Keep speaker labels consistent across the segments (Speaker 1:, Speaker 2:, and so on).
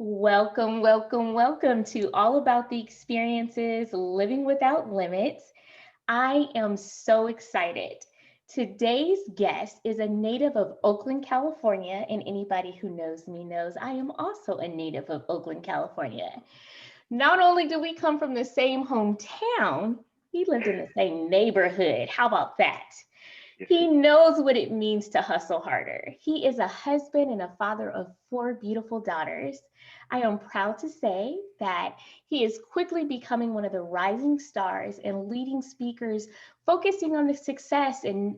Speaker 1: Welcome, welcome, welcome to All About the Experiences Living Without Limits. I am so excited. Today's guest is a native of Oakland, California, and anybody who knows me knows I am also a native of Oakland, California. Not only do we come from the same hometown, we lived in the same neighborhood. How about that?
Speaker 2: Yes,
Speaker 1: He knows what it means to hustle harder. He is a husband and a father of four beautiful daughters. I am proud to say that he is quickly becoming one of the rising stars and leading speakers, focusing on the success and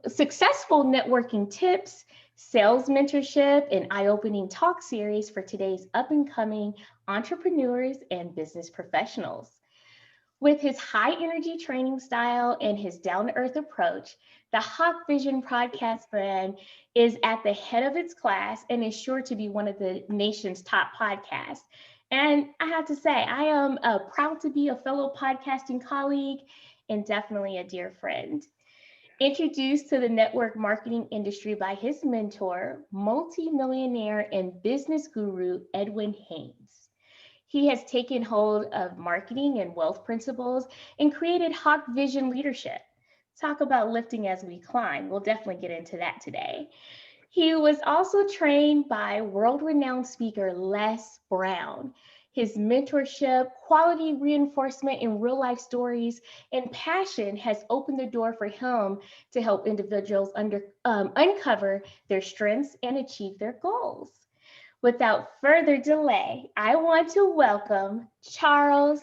Speaker 1: successful networking tips, sales mentorship, and eye-opening talk series for today's up-and-coming entrepreneurs and business professionals. With his high energy training style and his down to earth approach, the Hawk Vision podcast brand is at the head of its class and is sure to be one of the nation's top podcasts. And I have to say, I am proud to be a fellow podcasting colleague and definitely a dear friend. Introduced to the network marketing industry by his mentor, multi-millionaire and business guru Edwin Haynes. He has taken hold of marketing and wealth principles and created Hawk Vision Leadership. Talk about lifting as we climb. We'll definitely get into that today. He was also trained by world-renowned speaker Les Brown. His mentorship, quality reinforcement in real-life stories, and passion has opened the door for him to help individuals uncover their strengths and achieve their goals. Without further delay, I want to welcome Charles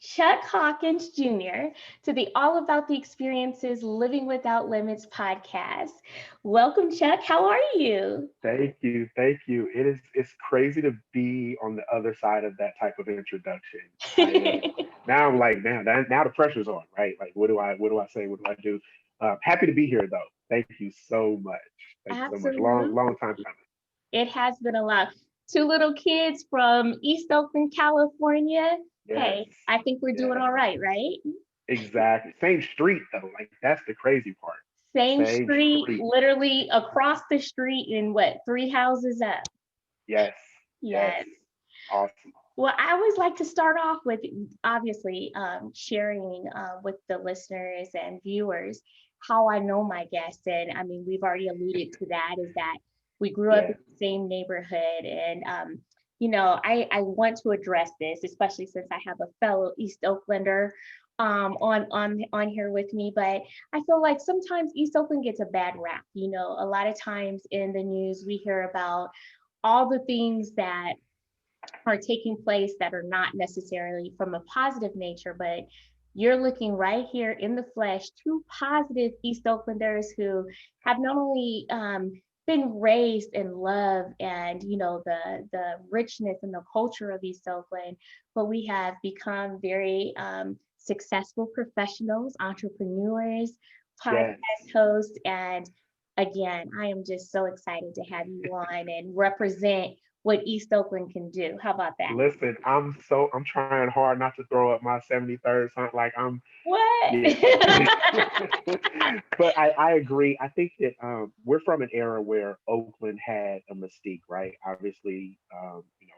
Speaker 1: Chuck Hawkins Jr. to the All About the Experiences Living Without Limits podcast. Welcome, Chuck. How are you?
Speaker 2: thank you, thank you. It's crazy to be on the other side of that type of introduction. Now I'm like, now the pressure's on, right? Like, what do I say? What do I do? Happy to be here though. Thank you so much. Thank you so much.
Speaker 1: Absolutely.
Speaker 2: Long time coming.
Speaker 1: It has been a lot. Two little kids from East Oakland, California.
Speaker 2: Yes,
Speaker 1: Hey, I think we're doing
Speaker 2: yes,
Speaker 1: all right, right?
Speaker 2: exactly. Same street though. Like that's the crazy part.
Speaker 1: Same
Speaker 2: Same
Speaker 1: street,
Speaker 2: street.
Speaker 1: literally across the street and what, three houses up?
Speaker 2: Yes, yes.
Speaker 1: Yes.
Speaker 2: Awesome.
Speaker 1: Well, I always like to start off with obviously sharing with the listeners and viewers how I know my guests. And I mean, we've already alluded to that is that we grew up
Speaker 2: Yeah,
Speaker 1: in the same neighborhood. And, I want to address this, especially since I have a fellow East Oaklander on here with me. But I feel like sometimes East Oakland gets a bad rap. A lot of times in the news, we hear about all the things that are taking place that are not necessarily from a positive nature, but you're looking right here in the flesh, two positive East Oaklanders who have not only been raised in love and the richness and the culture of East Oakland, but we have become very successful professionals, entrepreneurs, podcast
Speaker 2: yes.
Speaker 1: hosts, and again, I am just so excited to have you on and represent what East Oakland can do. How about that?
Speaker 2: Listen, I'm trying hard not to throw up my 73rd son. Like I'm
Speaker 1: What?
Speaker 2: yeah. But I agree. I think that we're from an era where Oakland had a mystique, right? Obviously,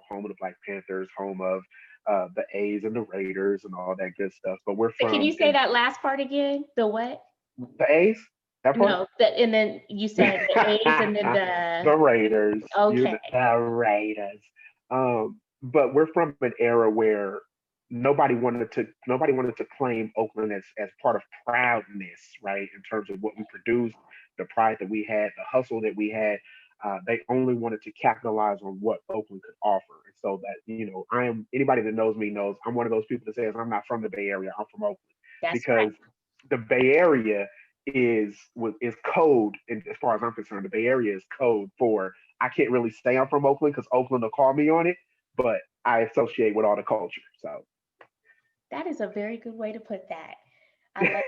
Speaker 2: home of the Black Panthers, home of the A's and the Raiders and all that good stuff. But we're
Speaker 1: Can you
Speaker 2: from
Speaker 1: say that last part again? The what?
Speaker 2: the A's, that part?
Speaker 1: No, and then you said the A's and then
Speaker 2: The Raiders,
Speaker 1: okay.
Speaker 2: the Raiders. But we're from an era where nobody wanted to claim Oakland as part of proudness, right? In terms of what we produced, the pride that we had, the hustle that we had. They only wanted to capitalize on what Oakland could offer. And so that, I am anybody that knows me knows I'm one of those people that says I'm not from the Bay Area, I'm from Oakland.
Speaker 1: That's right.
Speaker 2: Because the Bay Area is code, and as far as I'm concerned, the Bay Area is code for I can't really say I'm from Oakland because Oakland will call me on it, but I associate with all the culture. So
Speaker 1: That is a very good way to put that. I love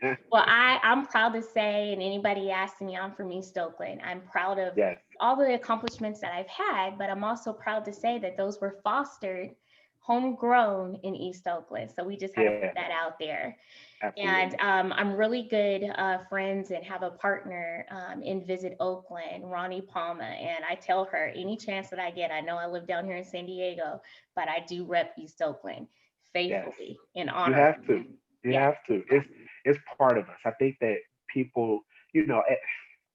Speaker 1: that. Well, I'm proud to say, and anybody asking me, I'm from East Oakland. I'm proud of
Speaker 2: yes,
Speaker 1: all the accomplishments that I've had, but I'm also proud to say that those were fostered homegrown in East Oakland. So we just had to
Speaker 2: Yeah,
Speaker 1: put that out there. And
Speaker 2: absolutely.
Speaker 1: I'm really good friends and have a partner in Visit Oakland, Ronnie Palma. And I tell her any chance that I get, I know I live down here in San Diego, but I do rep East Oakland
Speaker 2: Yes.
Speaker 1: faithfully and
Speaker 2: You
Speaker 1: honor.
Speaker 2: have to. You
Speaker 1: Yes,
Speaker 2: have to. It's part of us. I think that people,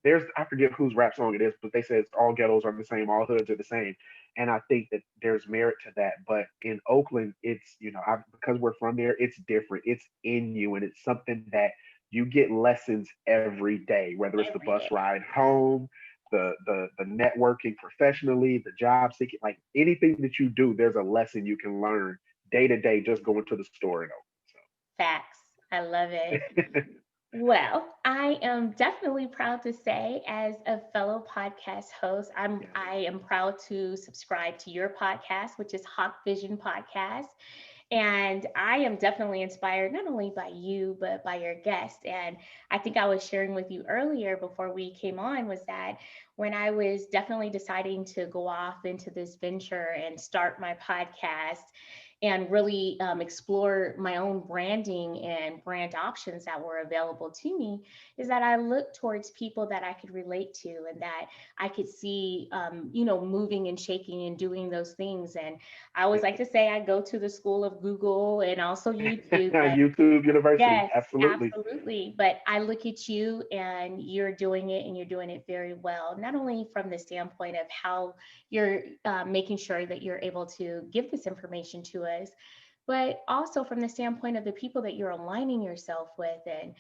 Speaker 2: there's I forget whose rap song it is, but they say it's all ghettos are the same, all hoods are the same, and I think that there's merit to that. But in Oakland, it's because we're from there, it's different. It's in you, and it's something that you get lessons every day, whether it's the
Speaker 1: every
Speaker 2: bus
Speaker 1: day.
Speaker 2: ride home, the networking professionally, the job seeking, like anything that you do, there's a lesson you can learn day to day just going to the store in
Speaker 1: Facts. I love it.
Speaker 2: Oakland. So
Speaker 1: Well, I am definitely proud to say, as a fellow podcast host,
Speaker 2: yeah.
Speaker 1: I am proud to subscribe to your podcast, which is Hawk Vision Podcast. And I am definitely inspired not only by you, but by your guest. And I think I was sharing with you earlier before we came on was that when I was definitely deciding to go off into this venture and start my podcast and really explore my own branding and brand options that were available to me, is that I looked towards people that I could relate to and that I could see, moving and shaking and doing those things. And I always like to say I go to the school of Google and also YouTube, but
Speaker 2: YouTube University,
Speaker 1: yes,
Speaker 2: absolutely.
Speaker 1: absolutely. But I look at you and you're doing it and you're doing it very well, not only from the standpoint of how you're making sure that you're able to give this information to us, but also from the standpoint of the people that you're aligning yourself with and,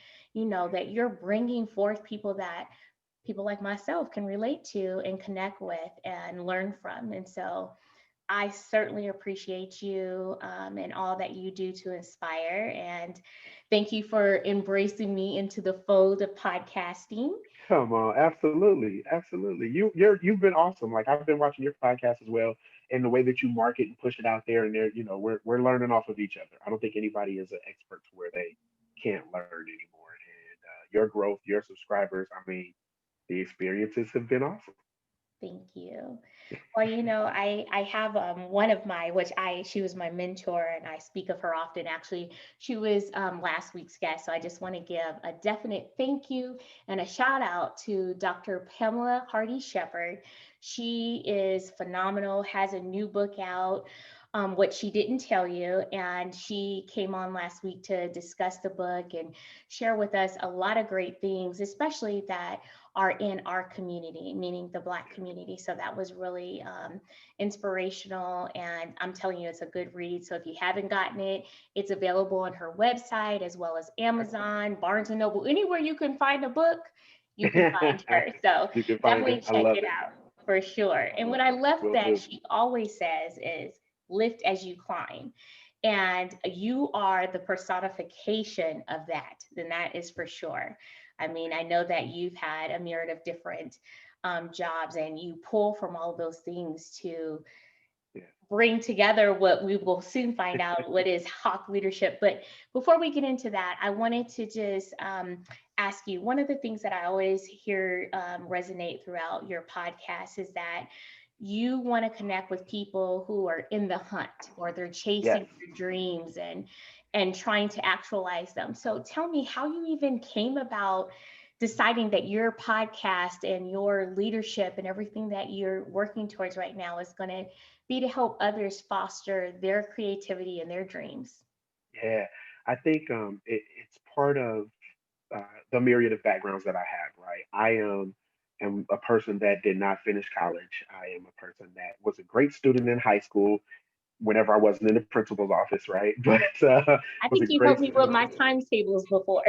Speaker 1: that you're bringing forth people that people like myself can relate to and connect with and learn from. And so, I certainly appreciate you and all that you do to inspire. And thank you for embracing me into the fold of podcasting.
Speaker 2: Come on, absolutely, absolutely. You've been awesome. Like I've been watching your podcast as well, and the way that you market and push it out there, and we're learning off of each other. I don't think anybody is an expert to where they can't learn anymore. And your growth, your subscribers, I mean, the experiences have been awesome.
Speaker 1: Thank you. Well, I have one of my, she was my mentor and I speak of her often. Actually, she was last week's guest. So I just want to give a definite thank you and a shout out to Dr. Pamela Hardy Shepard. She is phenomenal, has a new book out, What She Didn't Tell You. And she came on last week to discuss the book and share with us a lot of great things, especially that are in our community, meaning the Black community. So that was really inspirational. And I'm telling you, it's a good read. So if you haven't gotten it, it's available on her website as well as Amazon, Barnes and Noble, anywhere you can find a book, you can find her. So
Speaker 2: You can find
Speaker 1: definitely
Speaker 2: it. I
Speaker 1: check
Speaker 2: love
Speaker 1: it
Speaker 2: it.
Speaker 1: out for sure.
Speaker 2: I
Speaker 1: And what
Speaker 2: love
Speaker 1: I
Speaker 2: it.
Speaker 1: love
Speaker 2: Will
Speaker 1: that
Speaker 2: do.
Speaker 1: she always says is lift as you climb. And you are the personification of that, then that is for sure. I mean, I know that you've had a myriad of different jobs and you pull from all of those things to
Speaker 2: Yeah.
Speaker 1: bring together what we will soon find out what is Hawk leadership. But before we get into that, I wanted to just ask you one of the things that I always hear resonate throughout your podcast is that you want to connect with people who are in the hunt or they're chasing
Speaker 2: Yes.
Speaker 1: their dreams and trying to actualize them. So tell me how you even came about deciding that your podcast and your leadership and everything that you're working towards right now is going to be to help others foster their creativity and their dreams.
Speaker 2: Yeah. I think it's part of the myriad of backgrounds that I have, right? I am a person that did not finish college. I am a person that was a great student in high school whenever I wasn't in the principal's office, right? But
Speaker 1: I
Speaker 2: was a
Speaker 1: think you
Speaker 2: great
Speaker 1: helped me with
Speaker 2: student.
Speaker 1: my timetables before.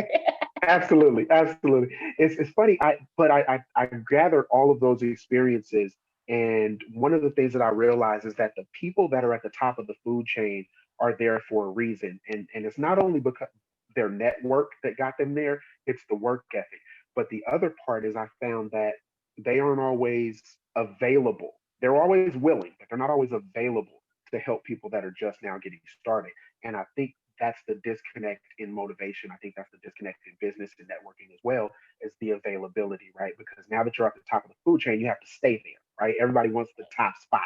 Speaker 2: Absolutely, absolutely. It's funny. I gathered all of those experiences, and one of the things that I realized is that the people that are at the top of the food chain are there for a reason, and it's not only because their network that got them there; it's the work ethic. But the other part is I found that they aren't always available. They're always willing, but they're not always available to help people that are just now getting started. And I think that's the disconnect in motivation. I think that's the disconnect in business and networking as well, is the availability, right? Because now that you're at the top of the food chain, you have to stay there, right? Everybody wants the top spot.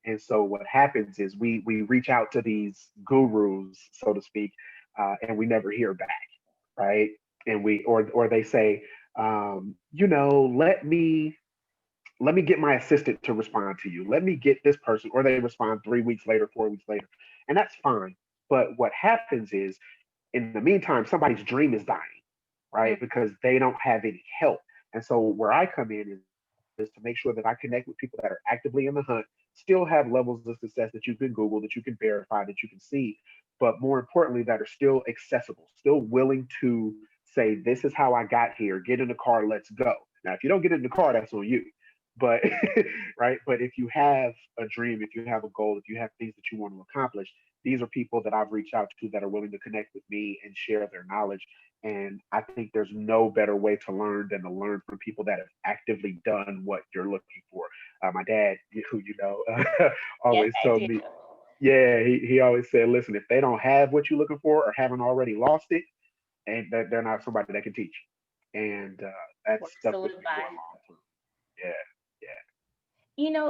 Speaker 2: And so what happens is we reach out to these gurus, so to speak, and we never hear back, right? And we or they say, let me get my assistant to respond to you. Let me get this person, or they respond 3 weeks later, 4 weeks later, and that's fine. But what happens is, in the meantime, somebody's dream is dying, right? Because they don't have any help. And so where I come in is to make sure that I connect with people that are actively in the hunt, still have levels of success that you can Google, that you can verify, that you can see, but more importantly, that are still accessible, still willing to say, this is how I got here. Get in the car, let's go. Now, if you don't get in the car, that's on you. But right, but if you have a dream, if you have a goal, if you have things that you want to accomplish, these are people that I've reached out to that are willing to connect with me and share their knowledge. And I think there's no better way to learn than to learn from people that have actively done what you're looking for. My dad, who
Speaker 1: Yes,
Speaker 2: always
Speaker 1: I
Speaker 2: told
Speaker 1: do.
Speaker 2: me, yeah, he always said, listen, if they don't have what you're looking for or haven't already lost it, and that they're not somebody that can teach you. And
Speaker 1: Works
Speaker 2: that's
Speaker 1: to
Speaker 2: stuck with
Speaker 1: live
Speaker 2: me for
Speaker 1: by.
Speaker 2: a long time. Yeah,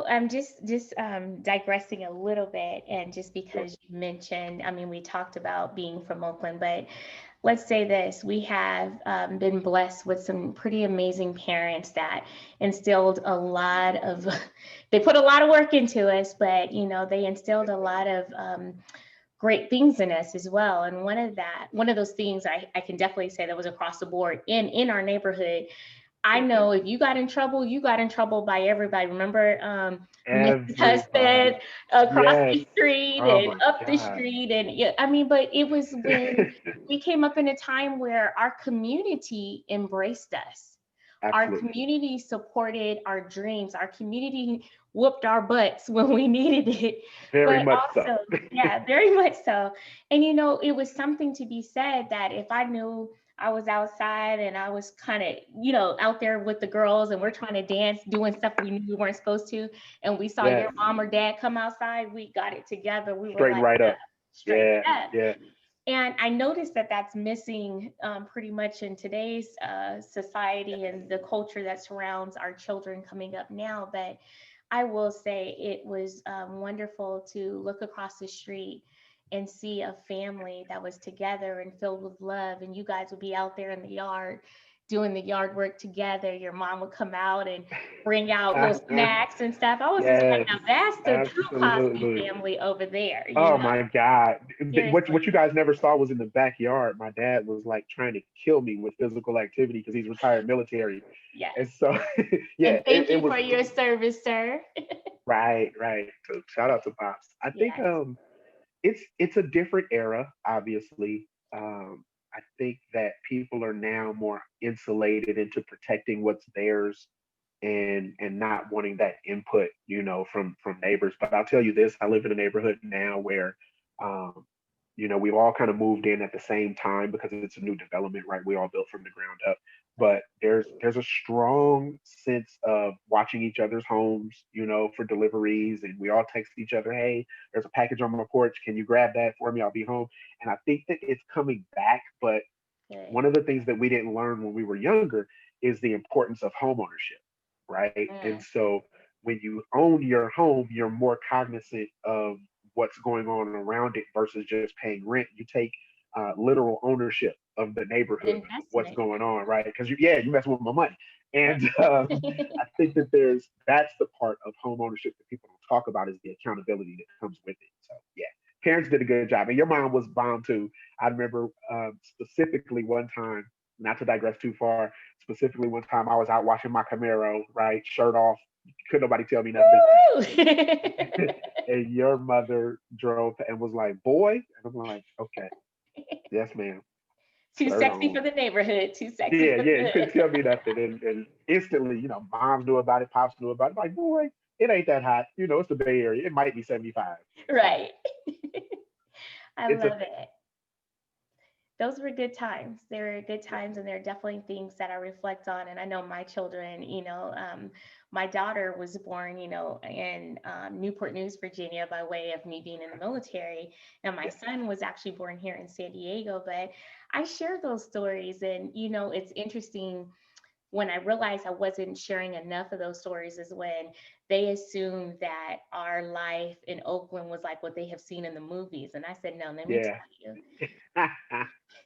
Speaker 1: I'm just digressing a little bit, and just
Speaker 2: yeah,
Speaker 1: because you mentioned, I mean, we talked about being from Oakland, but let's say this: we have been blessed with some pretty amazing parents that instilled a lot of, they put a lot of work into us, but they instilled a lot of great things in us as well. And one of those things I can definitely say that was across the board in our neighborhood. I
Speaker 2: yeah.
Speaker 1: know if you got in trouble, you got in trouble by everybody. Remember, Mrs.
Speaker 2: Everybody.
Speaker 1: Husband across
Speaker 2: Yes.
Speaker 1: the street
Speaker 2: Oh
Speaker 1: and
Speaker 2: my
Speaker 1: up the
Speaker 2: God.
Speaker 1: street, and yeah, I mean, but it was when we came up in a time where our community embraced us. Our
Speaker 2: Absolutely.
Speaker 1: community supported our dreams. Our community whooped our butts when we needed it.
Speaker 2: Very
Speaker 1: But
Speaker 2: much so.
Speaker 1: also, yeah, very much so. And it was something to be said that if I knew I was outside and I was kind of, out there with the girls and we're trying to dance, doing stuff we knew we weren't supposed to, and we saw your
Speaker 2: Yes.
Speaker 1: mom or dad come outside, we got it together. We were
Speaker 2: Straighten
Speaker 1: like,
Speaker 2: right up.
Speaker 1: straighten
Speaker 2: Yeah.
Speaker 1: up.
Speaker 2: Yeah.
Speaker 1: And I noticed that that's missing pretty much in today's society and the culture that surrounds our children coming up now. But I will say it was wonderful to look across the street and see a family that was together and filled with love. And you guys would be out there in the yard doing the yard work together. Your mom would come out and bring out little snacks and stuff. I was just like,
Speaker 2: Yes.
Speaker 1: now that's the true Cosby
Speaker 2: Absolutely.
Speaker 1: family over there,
Speaker 2: Oh my God. What you
Speaker 1: seriously.
Speaker 2: guys never saw was in the backyard. My dad was like trying to kill me with physical activity because he's retired military. And
Speaker 1: Yes.
Speaker 2: so yeah,
Speaker 1: And thank
Speaker 2: it
Speaker 1: you
Speaker 2: was
Speaker 1: for your service, sir.
Speaker 2: right, right. So shout out to Pops. I think
Speaker 1: Yes.
Speaker 2: it's a different era, obviously. I think that people are now more insulated into protecting what's theirs and not wanting that input, from neighbors. But I'll tell you this: I live in a neighborhood now where, um, we've all kind of moved in at the same time because it's a new development, right? We all built from the ground up. But there's a strong sense of watching each other's homes, for deliveries, and we all text each other, "Hey, there's a package on my porch. Can you grab that for me? I'll be home." And I think that it's coming back, but
Speaker 1: Good.
Speaker 2: one of the things that we didn't learn when we were younger is the importance of home ownership, right? And
Speaker 1: Mm,
Speaker 2: so when you own your home, you're more cognizant of what's going on around it versus just paying rent. You take literal ownership of the
Speaker 1: an
Speaker 2: neighborhood, of what's
Speaker 1: investment.
Speaker 2: going on, right? Because you mess with my money.
Speaker 1: Right.
Speaker 2: And I think that that's the part of home ownership that people don't talk about is the accountability that comes with it. So yeah, parents did a good job, and your mom was bound too. I remember specifically one time, not to digress too far, specifically one time I was out washing my Camaro, right, shirt off, couldn't nobody tell me nothing,
Speaker 1: Woo!
Speaker 2: and your mother drove and was like, "Boy," and I'm like, "Okay, yes, ma'am,
Speaker 1: Too
Speaker 2: shirt
Speaker 1: sexy
Speaker 2: on."
Speaker 1: for the neighborhood. Too sexy
Speaker 2: Yeah,
Speaker 1: for
Speaker 2: yeah, you
Speaker 1: the
Speaker 2: couldn't tell me nothing, and instantly, moms knew about it, pops knew about it. Like, boy, it ain't that hot. It's the Bay Area. It might be 75. It's fine.
Speaker 1: right. I
Speaker 2: It's a
Speaker 1: love
Speaker 2: thing.
Speaker 1: it. Those were good times. They were good times, and they're definitely things that I reflect on. And I know my children, my daughter was born, in Newport News, Virginia, by way of me being in the military. And my
Speaker 2: Yeah,
Speaker 1: son was actually born here in San Diego. But I share those stories, and, it's interesting when I realized I wasn't sharing enough of those stories is when they assumed that our life in Oakland was like what they have seen in the movies. And I said, no, let me
Speaker 2: Yeah.
Speaker 1: tell you,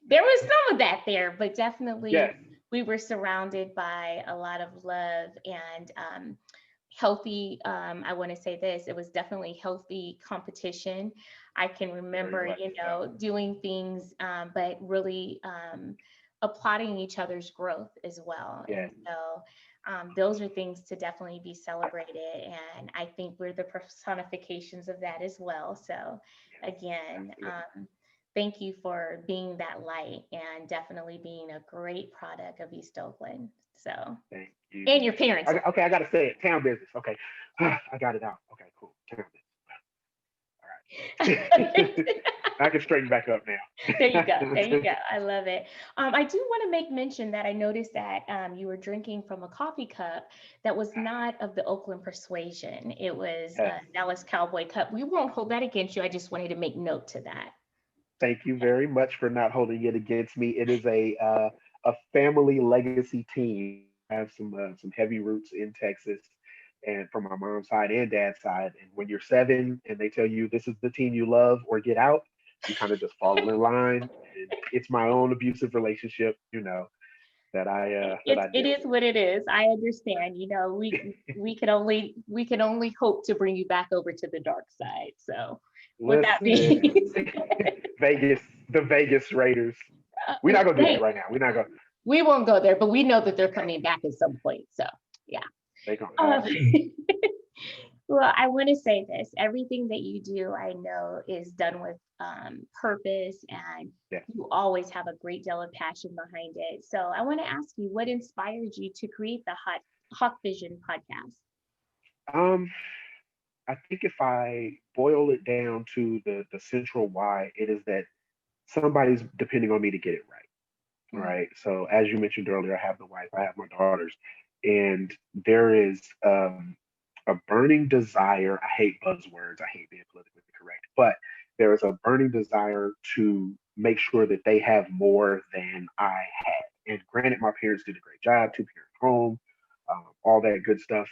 Speaker 1: there was some of that there, but
Speaker 2: Yes.
Speaker 1: definitely we were surrounded by a lot of love and healthy. I want to say this, it was definitely healthy competition. I can
Speaker 2: Very
Speaker 1: remember,
Speaker 2: much so.
Speaker 1: doing things, but really applauding each other's growth as well.
Speaker 2: Yes.
Speaker 1: And so those are things to definitely be celebrated. And I think we're the personifications of that as well. So
Speaker 2: Yes.
Speaker 1: again,
Speaker 2: Absolutely.
Speaker 1: thank you for being that light and definitely being a great product of East Oakland. So,
Speaker 2: Thank you.
Speaker 1: and your parents.
Speaker 2: Okay, I gotta say it. Town business. Okay. I got it out. Okay, cool. Town business. All right. I can straighten back up
Speaker 1: There you go. There you
Speaker 2: now.
Speaker 1: go. I love it. I do want to make mention that I noticed that you were drinking from a coffee cup that was not of the Oakland persuasion. It was
Speaker 2: Yes.
Speaker 1: a Dallas Cowboy cup. We won't hold that against you. I just wanted to make note to that.
Speaker 2: Thank you very much for not holding it against me. It is a family legacy team. I have some heavy roots in Texas, and from my mom's side and dad's side. And when you're 7 and they tell you this is the team you love or get out, you kind of just fall in line. And it's my own abusive relationship, that I
Speaker 1: It
Speaker 2: deal
Speaker 1: is what it is. I understand. We can only hope to bring you back over to the dark side. So, with
Speaker 2: with.
Speaker 1: that being
Speaker 2: Listen, Vegas, the Vegas Raiders. We're not gonna do that
Speaker 1: hey,
Speaker 2: right now. We're not gonna.
Speaker 1: we won't go there, but we know that they're coming back at some point. So, yeah.
Speaker 2: They gonna
Speaker 1: Um,
Speaker 2: have to.
Speaker 1: well, I want to say this. Everything that you do, I know, is done with purpose, and
Speaker 2: Yes.
Speaker 1: you always have a great deal of passion behind it. So, I want to ask you, what inspired you to create the Hawk Vision podcast?
Speaker 2: Um, I think if I boil it down to the central why, it is that somebody's depending on me to get it right.
Speaker 1: Mm,
Speaker 2: Right. So as you mentioned earlier, I have the wife, I have my daughters, and there is a burning desire. I hate buzzwords. I hate being politically correct, but there is a burning desire to make sure that they have more than I had. And granted, my parents did a great job, 2 parent home, all that good stuff.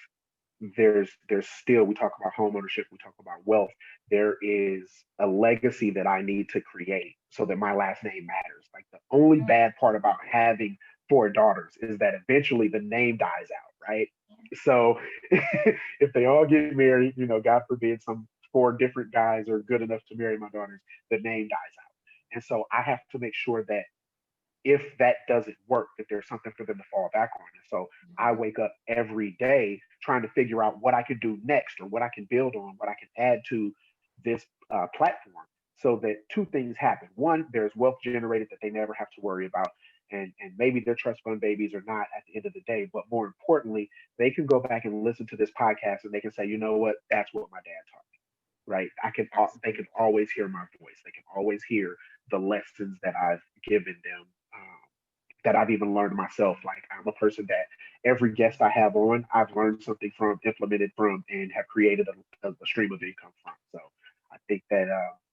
Speaker 2: There's still, we talk about home ownership, we talk about wealth. There is a legacy that I need to create so that my last name matters. Like the only
Speaker 1: mm,
Speaker 2: bad part about having 4 daughters is that eventually the name dies out, right? So if they all get married, God forbid some 4 different guys are good enough to marry my daughters, the name dies out. And so I have to make sure that if that doesn't work, that there's something for them to fall back on. And so I
Speaker 1: mm,
Speaker 2: wake up every day trying to figure out what I can do next or what I can build on, what I can add to this platform so that 2 things happen. One, there's wealth generated that they never have to worry about. And maybe their trust fund babies are not at the end of the day, but more importantly, they can go back and listen to this podcast and they can say, you know what, that's what my dad taught me, right? They can
Speaker 1: absolutely.
Speaker 2: always hear my voice. They can always hear the lessons that I've given them, that I've even learned myself. Like I'm a person that every guest I have on, I've learned something from, implemented from, and have created a stream of income from. So I think that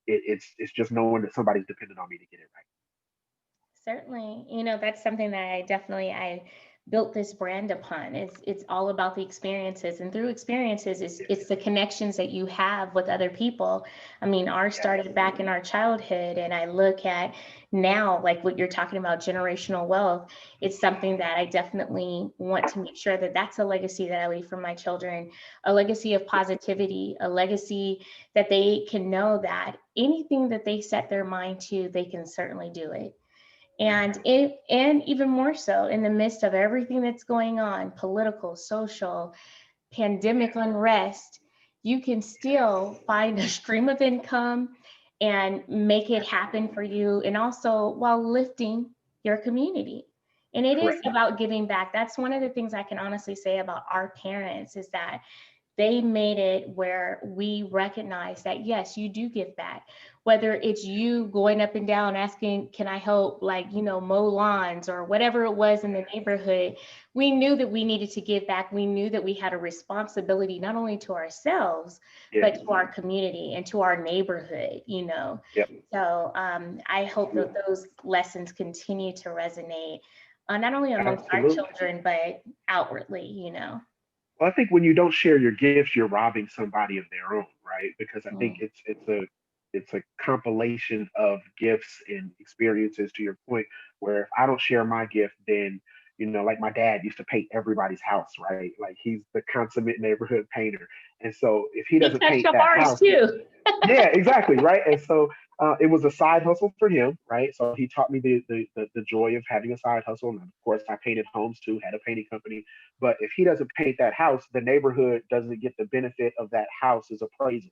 Speaker 2: it's just knowing that somebody's dependent on me to get it right.
Speaker 1: Certainly, that's something that I built this brand upon. It's all about the experiences, and through experiences, it's the connections that you have with other people. I mean, ours
Speaker 2: Yes.
Speaker 1: started back in our childhood, and I look at now, like what you're talking about, generational wealth. It's something that I definitely want to make sure that that's a legacy that I leave for my children, a legacy of positivity, a legacy that they can know that anything that they set their mind to, they can certainly do it. And even more so in the midst of everything that's going on, political, social, pandemic unrest, you can still find a stream of income and make it happen for you, and also while lifting your community. And it is
Speaker 2: Correct.
Speaker 1: about giving back. That's one of the things I can honestly say about our parents is that they made it where we recognize that yes, you do give back, whether it's you going up and down asking, can I help, like, mow lawns or whatever it was in the neighborhood. We knew that we needed to give back. We knew that we had a responsibility not only to ourselves but
Speaker 2: Yes.
Speaker 1: to our community and to our neighborhood.
Speaker 2: Yep.
Speaker 1: So I hope that those lessons continue to resonate. not only amongst our
Speaker 2: Absolutely.
Speaker 1: children, but outwardly, you know.
Speaker 2: Well, I think when you don't share your gifts, you're robbing somebody of their own, right? Because I think
Speaker 1: Mm.
Speaker 2: it's a compilation of gifts and experiences. To your point, where if I don't share my gift, then like my dad used to paint everybody's house, right? Like he's the consummate neighborhood painter, and so if he
Speaker 1: He
Speaker 2: doesn't
Speaker 1: touched
Speaker 2: paint
Speaker 1: up
Speaker 2: that
Speaker 1: ours
Speaker 2: house,
Speaker 1: too.
Speaker 2: yeah, exactly, right. And so it was a side hustle for him, right? So he taught me the joy of having a side hustle, and of course, I painted homes too, had a painting company. But if he doesn't paint that house, the neighborhood doesn't get the benefit of that house's appraisal,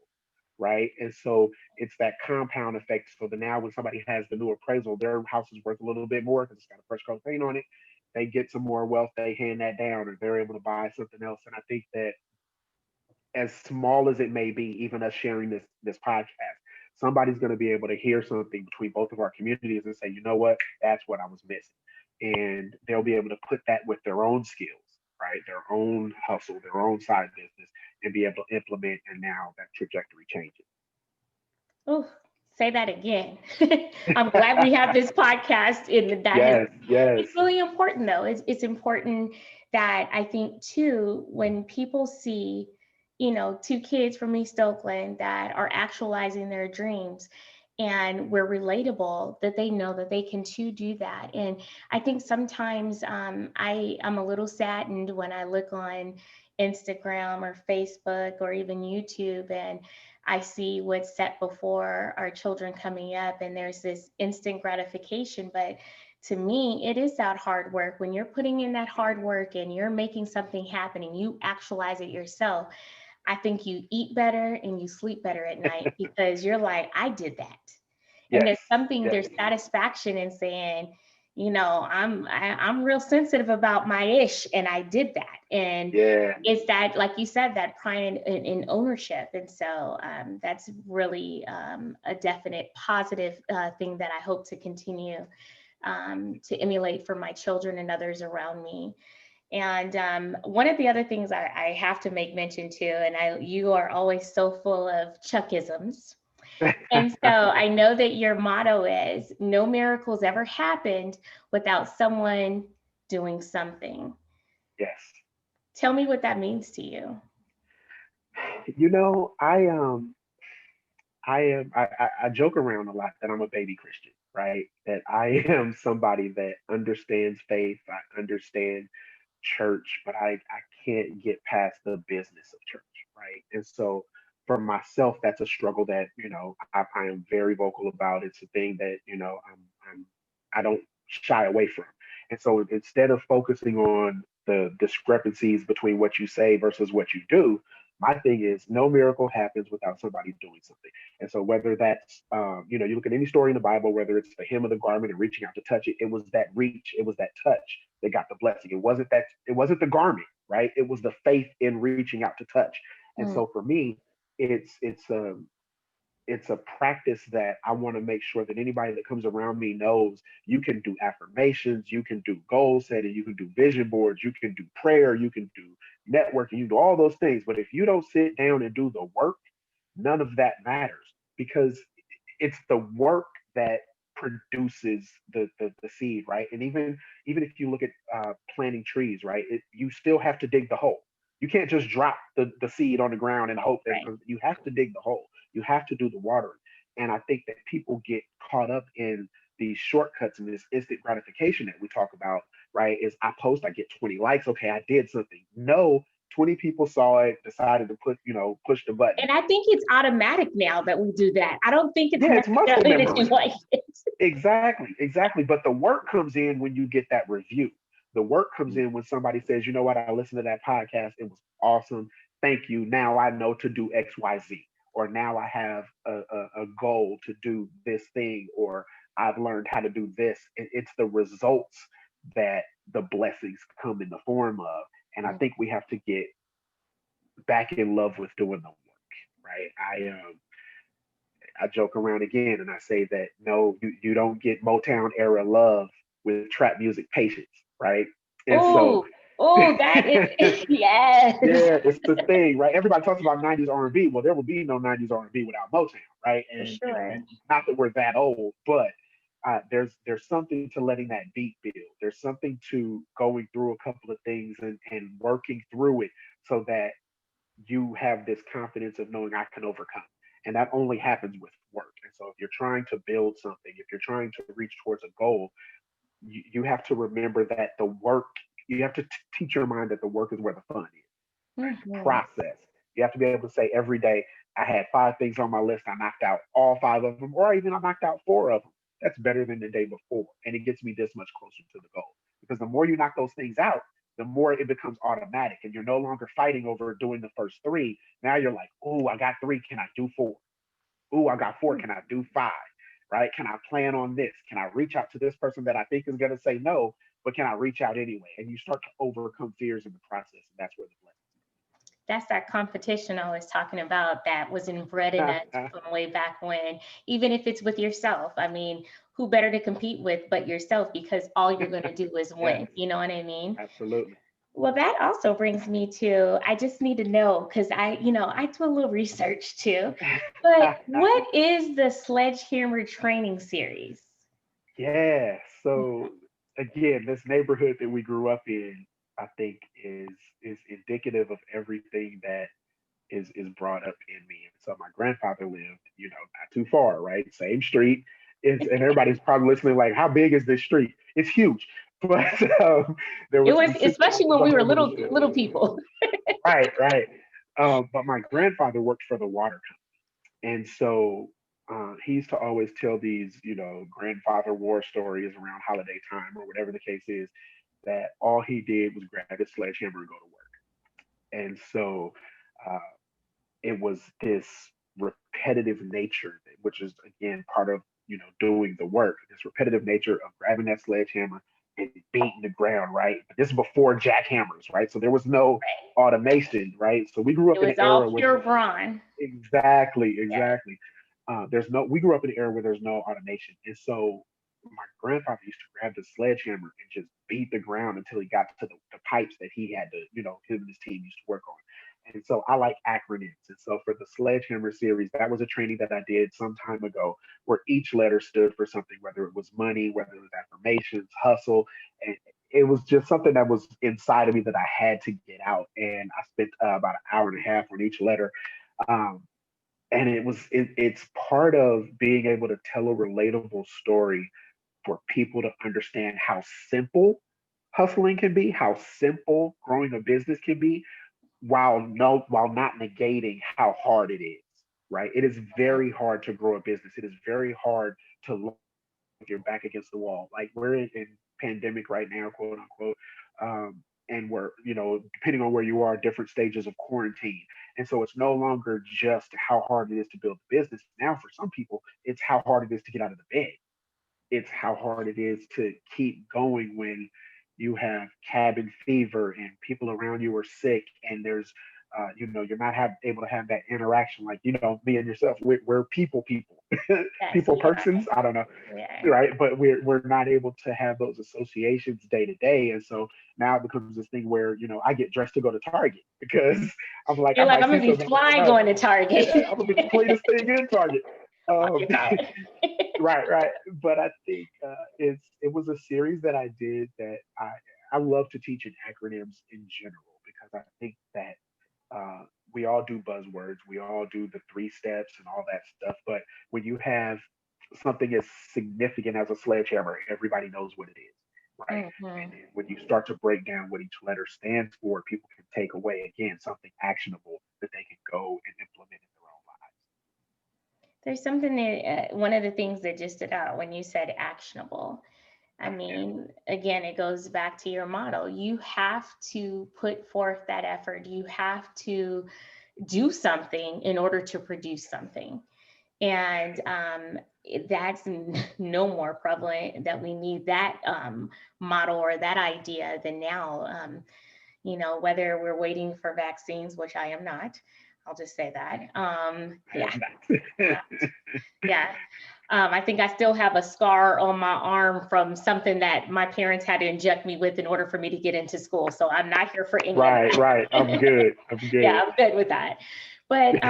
Speaker 2: right? And so it's that compound effect. So now when somebody has the new appraisal, their house is worth a little bit more because it's got a fresh coat of paint on it. They get some more wealth, they hand that down, or they're able to buy something else. And I think that as small as it may be, even us sharing this podcast, somebody's going to be able to hear something between both of our communities and say, you know what, that's what I was missing, and they'll be able to put that with their own skills, right, their own hustle, their own side business, and be able to implement, and now that trajectory changes.
Speaker 1: Oh, say that again. I'm glad we have this podcast in that has,
Speaker 2: Yes, yes,
Speaker 1: it's really important though. It's important that I think too, when people see, you know, two kids from East Oakland that are actualizing their dreams and we're relatable, that they know that they can too do that. And I think sometimes I'm a little saddened when I look on Instagram or Facebook or even YouTube, and I see what's set before our children coming up, and there's this instant gratification. But to me, it is that hard work. When you're putting in that hard work and you're making something happen and you actualize it yourself, I think you eat better and you sleep better at night because you're like, I did that. And
Speaker 2: yes,
Speaker 1: there's something,
Speaker 2: yes,
Speaker 1: there's satisfaction in saying, you know, I'm real sensitive about my ish, and I did that. And
Speaker 2: yeah.
Speaker 1: it's that, like you said, that pride in ownership. And so that's really a definite positive thing that I hope to continue to emulate for my children and others around me. And one of the other things I have to make mention to, and you are always so full of Chuckisms. And so I know that your motto is no miracles ever happened without someone doing something.
Speaker 2: Yes.
Speaker 1: Tell me what that means to you.
Speaker 2: I joke around a lot that I'm a baby Christian, right? That I am somebody that understands faith, I understand church, but I can't get past the business of church, right? And so for myself, that's a struggle that I am very vocal about. It's a thing that I don't shy away from. And so instead of focusing on the discrepancies between what you say versus what you do, my thing is no miracle happens without somebody doing something. And so whether that's you look at any story in the Bible, whether it's the hem of the garment and reaching out to touch it, it was that reach, it was that touch that got the blessing. It wasn't the garment, right? It was the faith in reaching out to touch. And
Speaker 1: Mm,
Speaker 2: so for me, it's a practice that I want to make sure that anybody that comes around me knows you can do affirmations, you can do goal setting, you can do vision boards, you can do prayer, you can do networking, you can do all those things. But if you don't sit down and do the work, none of that matters, because it's the work that produces the seed, right? And even if you look at planting trees, right, you still have to dig the hole. You can't just drop the seed on the ground and hope that it
Speaker 1: right.
Speaker 2: comes. You have to dig the hole. You have to do the watering. And I think that people get caught up in these shortcuts and this instant gratification that we talk about, right? Is I post, I get 20 likes. Okay, I did something. No, 20 people saw it, decided to push the button.
Speaker 1: And I think it's automatic now that we do that. I don't think it's
Speaker 2: Yeah, it's muscle
Speaker 1: necessarily that you
Speaker 2: memory.
Speaker 1: like it.
Speaker 2: Exactly, exactly. But the work comes in when you get that review. The work comes in when somebody says, you know what, I listened to that podcast. It was awesome. Thank you. Now I know to do XYZ. Or now I have a goal to do this thing, or I've learned how to do this. It's the results that the blessings come in the form of. And I
Speaker 1: Mm.
Speaker 2: think we have to get back in love with doing the work, right? I joke around again and I say that no, you don't get Motown era love with trap music patience, right? And so
Speaker 1: Oh, oh, that is,
Speaker 2: yeah,
Speaker 1: yes,
Speaker 2: it's the thing, right? Everybody talks about 90s R&B. Well, there will be no 90s R&B without Motown, right?
Speaker 1: for
Speaker 2: And
Speaker 1: sure.
Speaker 2: not that we're that old, but there's something to letting that beat build. There's something to going through a couple of things and working through it so that you have this confidence of knowing I can overcome. And that only happens with work. And so if you're trying to build something, if you're trying to reach towards a goal, you have to remember that the work, you have to teach your mind that the work is where the fun is, right? The
Speaker 1: Mhm.
Speaker 2: process. You have to be able to say every day, I had 5 things on my list. I knocked out all 5 of them, or even I knocked out 4 of them. That's better than the day before. And it gets me this much closer to the goal. Because the more you knock those things out, the more it becomes automatic. And you're no longer fighting over doing the first 3. Now you're like, oh, I got 3. Can I do 4? Ooh, I got 4. Can I do 5? Right? Can I plan on this? Can I reach out to this person that I think is going to say no, but can I reach out anyway? And you start to overcome fears in the process. And that's where the
Speaker 1: That's that competition I was talking about that was inbred in us
Speaker 2: blessing.
Speaker 1: from way back when, even if it's with yourself. I mean, who better to compete with but yourself, because all you're going to do is
Speaker 2: Yes,
Speaker 1: win. You know what I mean?
Speaker 2: absolutely.
Speaker 1: Well, that also brings me to, I just need to know, because I do a little research too. But what is the Sledgehammer training series?
Speaker 2: Yeah. So again, this neighborhood that we grew up in, I think is indicative of everything that is brought up in me. And so my grandfather lived, not too far, right? Same street. And everybody's probably listening, like, how big is this street? It's huge. But there
Speaker 1: It
Speaker 2: was
Speaker 1: was
Speaker 2: some six
Speaker 1: especially
Speaker 2: houses
Speaker 1: when we
Speaker 2: on
Speaker 1: were
Speaker 2: our
Speaker 1: little
Speaker 2: neighborhood.
Speaker 1: little people.
Speaker 2: Right, right. But my grandfather worked for the water company. And so he used to always tell these, grandfather war stories around holiday time or whatever the case is, that all he did was grab his sledgehammer and go to work. And so uh, it was this repetitive nature, which is again part of doing the work. This repetitive nature of grabbing that sledgehammer and beating the ground, right? But this is before jackhammers, right? So there was no automation, right? So we grew
Speaker 1: It
Speaker 2: up in an
Speaker 1: was all
Speaker 2: era where
Speaker 1: pure brawn.
Speaker 2: exactly,
Speaker 1: Yeah.
Speaker 2: exactly. There's no. We grew up in an era where there's no automation, and so my grandfather used to grab the sledgehammer and just beat the ground until he got to the pipes that he had to, him and his team used to work on. And so I like acronyms. And so for the Sledgehammer series, that was a training that I did some time ago where each letter stood for something, whether it was money, whether it was affirmations, hustle. And it was just something that was inside of me that I had to get out. And I spent about an hour and a half on each letter. Um, and it's part of being able to tell a relatable story for people to understand how simple hustling can be, how simple growing a business can be, while not negating how hard it is. Right? It is very hard to grow a business. It is very hard to look if you're back against the wall. Like we're in pandemic right now, quote unquote. And we're, depending on where you are, different stages of quarantine. And so it's no longer just how hard it is to build a business. Now, for some people, it's how hard it is to get out of the bed. It's how hard it is to keep going when you have cabin fever and people around you are sick and there's you're not able to have that interaction like me and yourself, we're people
Speaker 1: Yes,
Speaker 2: people
Speaker 1: we are.
Speaker 2: persons, I don't know,
Speaker 1: We are.
Speaker 2: right? But we're not able to have those associations day to day. And so now it becomes this thing where I get dressed to go to Target because I'm like, I
Speaker 1: You're like,
Speaker 2: might
Speaker 1: I'm
Speaker 2: see
Speaker 1: gonna be
Speaker 2: something I'm like,
Speaker 1: fly
Speaker 2: no,
Speaker 1: going to
Speaker 2: yeah,
Speaker 1: Target.
Speaker 2: I'm gonna be the cleanest thing in Target.
Speaker 1: Talk
Speaker 2: um,
Speaker 1: about it.
Speaker 2: right, right. But I think it was a series that I did that I love to teach in acronyms in general because I think that uh, we all do buzzwords, we all do the 3 steps and all that stuff. But when you have something as significant as a sledgehammer, everybody knows what it is, right? And
Speaker 1: Mhm.
Speaker 2: then when you start to break down what each letter stands for, people can take away again something actionable that they can go and implement in their own
Speaker 1: There's something that one of the things that just stood out when you said actionable. I
Speaker 2: lives.
Speaker 1: mean, again, it goes back to your model. You have to put forth that effort. You have to do something in order to produce something. And that's no more prevalent that we need that model or that idea than now. Whether we're waiting for vaccines, which I am not, I'll just say that.
Speaker 2: I
Speaker 1: Yeah,
Speaker 2: am
Speaker 1: I'm
Speaker 2: not.
Speaker 1: not. Yeah. I think I still have a scar on my arm from something that my parents had to inject me with in order for me to get into school. So I'm not here for any of
Speaker 2: Right,
Speaker 1: that.
Speaker 2: right. I'm good. I'm
Speaker 1: Yeah,
Speaker 2: good.
Speaker 1: I'm good with that. But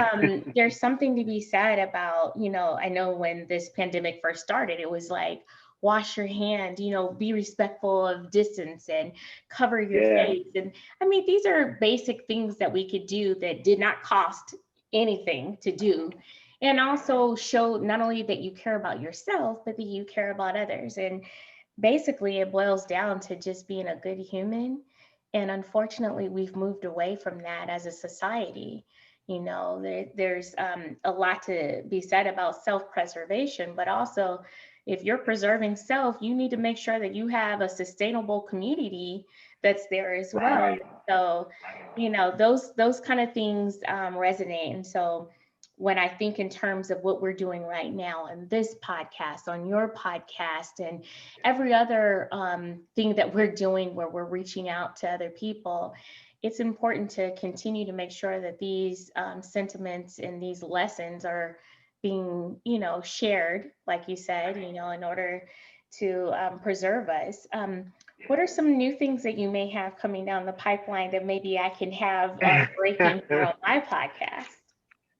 Speaker 1: there's something to be said about, I know when this pandemic first started, it was like, wash your hand, be respectful of distance and cover your
Speaker 2: Yeah,
Speaker 1: face. And I mean, these are basic things that we could do that did not cost anything to do. And also show not only that you care about yourself, but that you care about others. And basically, it boils down to just being a good human. And unfortunately, we've moved away from that as a society. There's a lot to be said about self-preservation, but also if you're preserving self, you need to make sure that you have a sustainable community that's there as well.
Speaker 2: right,
Speaker 1: So,
Speaker 2: right.
Speaker 1: those kind of things resonate. And so when I think in terms of what we're doing right now on this podcast, on your podcast, and every other thing that we're doing where we're reaching out to other people, it's important to continue to make sure that these sentiments and these lessons are being, shared, like you said, in order to preserve us. What are some new things that you may have coming down the pipeline that maybe I can have breaking here on my podcast?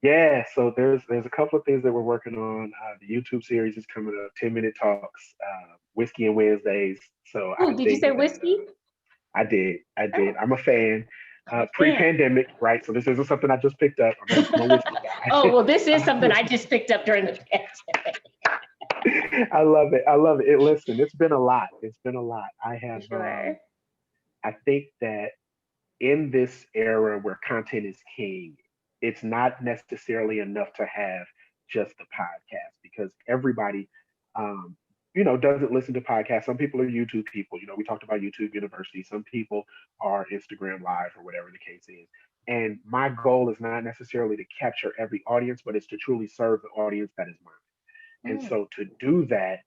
Speaker 2: Yeah, so there's a couple of things that we're working on. The YouTube series is coming up, 10-minute talks, whiskey and Wednesdays. So I
Speaker 1: Oh, did you
Speaker 2: think
Speaker 1: say
Speaker 2: that
Speaker 1: whiskey?
Speaker 2: I did.
Speaker 1: Oh,
Speaker 2: I'm a fan.
Speaker 1: I'm a fan.
Speaker 2: Pre-pandemic, right? So this isn't something I just picked up. I'm a whiskey
Speaker 1: Oh,
Speaker 2: guy.
Speaker 1: well, this is something I just picked up during the pandemic,
Speaker 2: I love it. I love it. Listen, it's been a lot. It's been a lot.
Speaker 1: for sure.
Speaker 2: I think that in this era where content is king, it's not necessarily enough to have just the podcast because everybody, um, doesn't listen to podcasts. Some people are YouTube people. We talked about YouTube University. Some people are Instagram Live or whatever the case is. And my goal is not necessarily to capture every audience, but it's to truly serve the audience that is mine. And
Speaker 1: Mm,
Speaker 2: so to do that,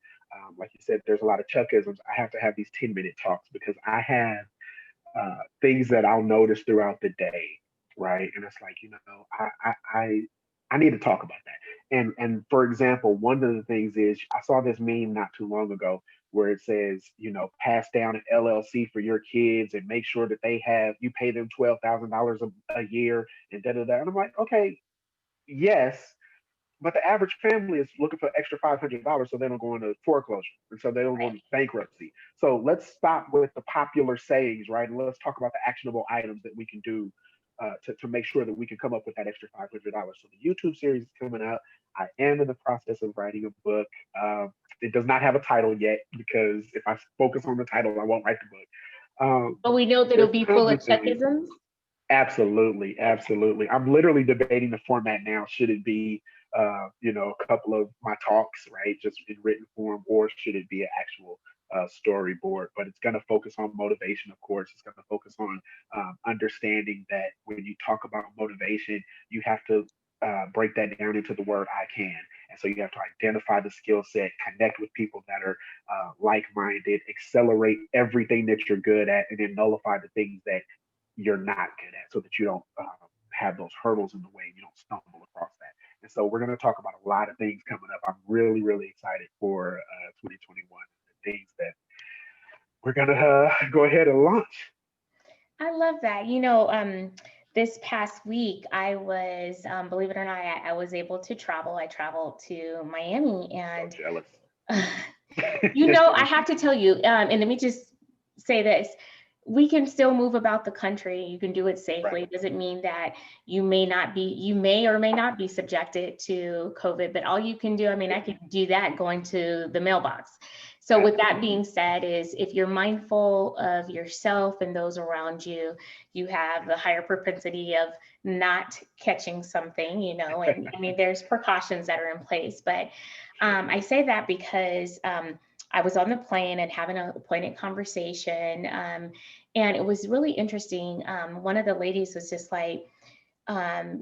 Speaker 2: like you said, there's a lot of Chuckisms. I have to have these 10-minute talks because I have things that I'll notice throughout the day, right? And it's like, I need to talk about that. And for example, one of the things is I saw this meme not too long ago where it says, pass down an LLC for your kids and make sure that you pay them $12,000 a year and da da da. And I'm like, okay, yes, but the average family is looking for extra $500 so they don't go into foreclosure and so they don't go
Speaker 1: right.
Speaker 2: into bankruptcy. So let's stop with the popular sayings, right? And let's talk about the actionable items that we can do to make sure that we can come up with that extra $500. So the YouTube series is coming out. I am in the process of writing a book. It does not have a title yet because if I focus on the title, I won't write the book.
Speaker 1: But we know that it'll
Speaker 2: There's
Speaker 1: be full
Speaker 2: tons
Speaker 1: of
Speaker 2: of things.
Speaker 1: checkisms.
Speaker 2: Absolutely,
Speaker 1: Okay.
Speaker 2: absolutely. I'm literally debating the format now. Should it be, a couple of my talks, right, just in written form, or should it be an actual storyboard? But it's going to focus on motivation, of course. It's going to focus on understanding that when you talk about motivation, you have to break that down into the word I can. And so you have to identify the skill set, connect with people that are like minded, accelerate everything that you're good at, and then nullify the things that you're not good at so that you don't have those hurdles in the way. You don't stumble across that. And so we're going to talk about a lot of things coming up. I'm really, really excited for 2021, the things that we're going to go ahead and launch.
Speaker 1: I love that. This past week, I was, believe it or not, I was able to travel. I traveled to Miami,
Speaker 2: So
Speaker 1: and
Speaker 2: jealous.
Speaker 1: I have to tell you, and let me just say this. We can still move about the country. You can do it
Speaker 2: Right.
Speaker 1: safely. It doesn't mean that you may or may not be subjected to COVID, but all you can do, I mean, I
Speaker 2: Yeah,
Speaker 1: could do that going to the mailbox. So with that
Speaker 2: absolutely.
Speaker 1: being said, is if you're mindful of yourself and those around you, you have the higher propensity of not catching something, and I mean, there's precautions that are in place, but
Speaker 2: Sure.
Speaker 1: I say that because I was on the plane and having a poignant conversation. And it was really interesting. One of the ladies was just like,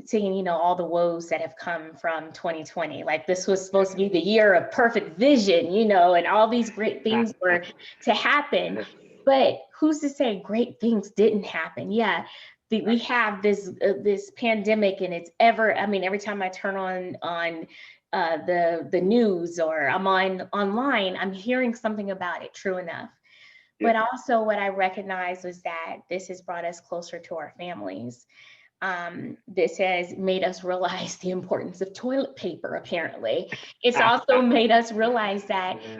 Speaker 1: saying, all the woes that have come from 2020. Like this was
Speaker 2: Yeah.
Speaker 1: supposed to be the year of perfect vision, and all these great things were to happen.
Speaker 2: Yes.
Speaker 1: But who's to say great things didn't happen? Yeah, we
Speaker 2: Right.
Speaker 1: have this pandemic, and it's ever. I mean, every time I turn on the news or I'm online, I'm hearing something about it. True enough.
Speaker 2: Yeah.
Speaker 1: But also, what I recognized was that this has brought us closer to our families. This has made us realize the importance of toilet paper, apparently. It's also made us realize that
Speaker 2: Yeah,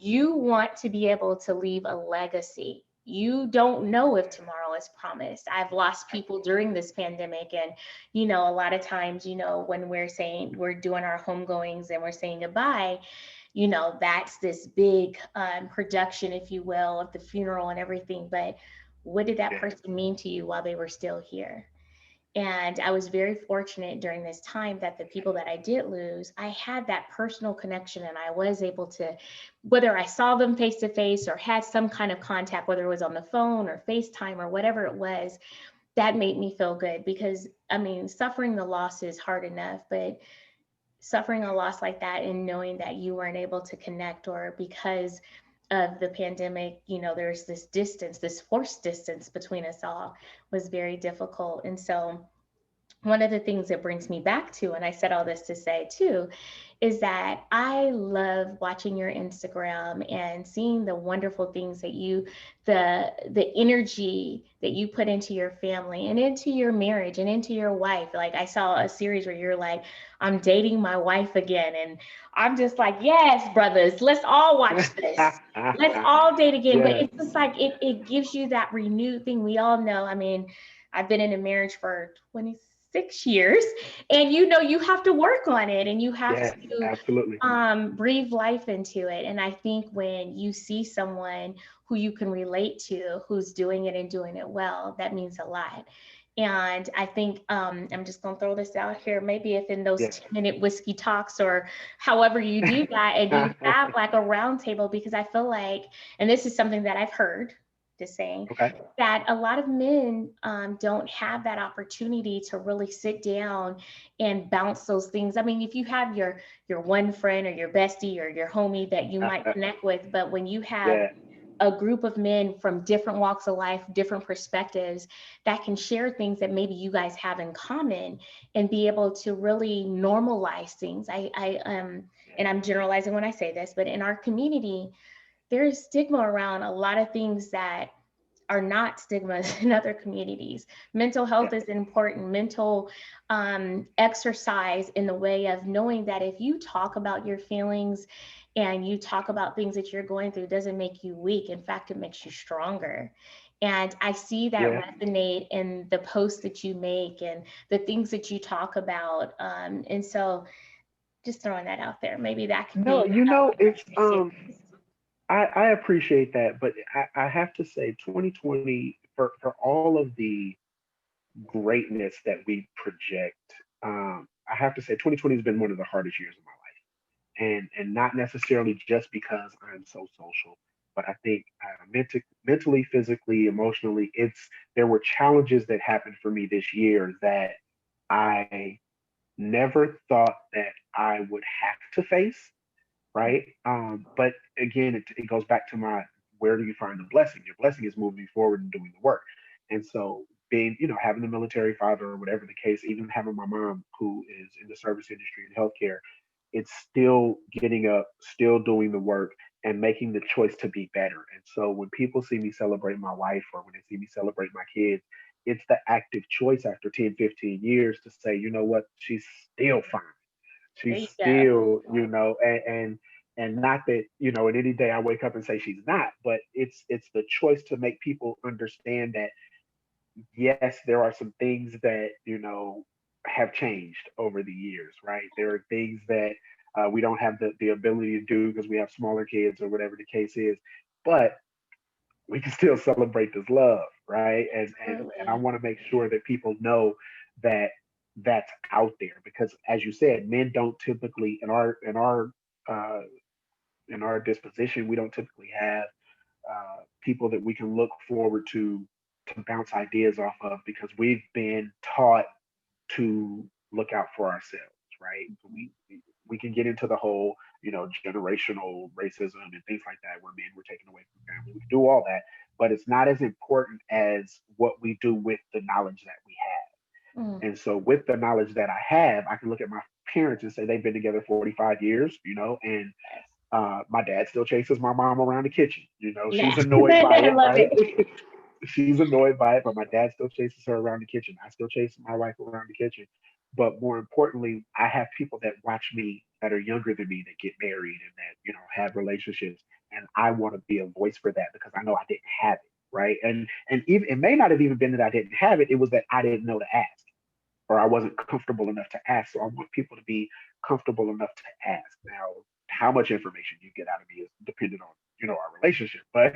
Speaker 1: you want to be able to leave a legacy. You don't know if tomorrow is promised. I've lost people during this pandemic. And, a lot of times, when we're saying we're doing our homegoings and we're saying goodbye, that's this big production, if you will, of the funeral and everything. But what did that
Speaker 2: yeah,
Speaker 1: person mean to you while they were still here? And I was very fortunate during this time that the people that I did lose, I had that personal connection and I was able to, whether I saw them face to face or had some kind of contact, whether it was on the phone or FaceTime or whatever it was, that made me feel good because suffering the loss is hard enough, but suffering a loss like that and knowing that you weren't able to connect or because of the pandemic, there's this distance, this forced distance between us all was very difficult. And so one of the things that brings me back to, and I said all this to say too, is that I love watching your Instagram and seeing the wonderful things that the energy that you put into your family and into your marriage and into your wife. Like I saw a series where you're like, I'm dating my wife again. And I'm just like, yes, brothers, let's all watch this. Let's all date again. But
Speaker 2: yeah,
Speaker 1: it's just like it gives you that renewed thing. We all know. I've been in a marriage for 26 years, and you have to work on it and you have
Speaker 2: yes,
Speaker 1: to
Speaker 2: absolutely.
Speaker 1: breathe life into it. And I think when you see someone who you can relate to, who's doing it and doing it well, that means a lot. And I think I'm just going to throw this out here. Maybe if in those
Speaker 2: Yeah.
Speaker 1: 10-minute whiskey talks or however you do that, and you have like a round table, because I feel like, and this is something that I've heard, just saying,
Speaker 2: Okay.
Speaker 1: that a lot of men don't have that opportunity to really sit down and bounce those things. If you have your one friend or your bestie or your homie that you might connect with, but when you have
Speaker 2: Yeah,
Speaker 1: a group of men from different walks of life, different perspectives that can share things that maybe you guys have in common and be able to really normalize things. And I'm generalizing when I say this, but in our community, there is stigma around a lot of things that are not stigmas in other communities. Mental
Speaker 2: yeah,
Speaker 1: health is important. Mental exercise in the way of knowing that if you talk about your feelings and you talk about things that you're going through, doesn't make you weak. In fact, it makes you stronger. And I see that
Speaker 2: yeah.
Speaker 1: resonate in the posts that you make and the things that you talk about. And so just throwing that out there, maybe that could
Speaker 2: No,
Speaker 1: be
Speaker 2: it's
Speaker 1: a series.
Speaker 2: I appreciate that, but I have to say 2020 for all of the greatness that we project, I have to say 2020 has been one of the hardest years of my life. And not necessarily just because I'm so social, but I think mentally, physically, emotionally, there were challenges that happened for me this year that I never thought that I would have to face, right? But again, it goes back to my where do you find the blessing? Your blessing is moving forward and doing the work. And so being, having the military father or whatever the case, even having my mom who is in the service industry and healthcare, it's still getting up, still doing the work and making the choice to be better. And so when people see me celebrate my wife or when they see me celebrate my kids, it's the active choice after 10, 15 years to say, you know what, she's still fine.
Speaker 1: There
Speaker 2: She's
Speaker 1: you go.
Speaker 2: still, and not that, and any day I wake up and say she's not, but it's the choice to make people understand that yes, there are some things that, have changed over the years, right? There are things that we don't have the ability to do because we have smaller kids or whatever the case is, but we can still celebrate this love, right? And I
Speaker 1: Absolutely.
Speaker 2: want to make sure that people know that that's out there because, as you said, men don't typically uh, in our disposition, we don't typically have people that we can look forward to bounce ideas off of because we've been taught to look out for ourselves, right? We can get into the whole, generational racism and things like that where men were taken away from family. We can do all that, but it's not as important as what we do with the knowledge that we
Speaker 1: Mm,
Speaker 2: have. And so with the knowledge that I have, I can look at my parents and say they've been together 45 years, and
Speaker 1: yes.
Speaker 2: my dad still chases my mom around the kitchen. She's
Speaker 1: Yes.
Speaker 2: annoyed by
Speaker 1: I
Speaker 2: it,
Speaker 1: love
Speaker 2: right?
Speaker 1: it.
Speaker 2: she's annoyed by it, but my dad still chases her around the kitchen. I still chase my wife around the kitchen. But more importantly, I have people that watch me that are younger than me that get married and that, have relationships. And I want to be a voice for that because I know I didn't have it. Right. And even it may not have even been that I didn't have it. It was that I didn't know to ask or I wasn't comfortable enough to ask. So I want people to be comfortable enough to ask. Now, how much information you get out of me is dependent on, our relationship. But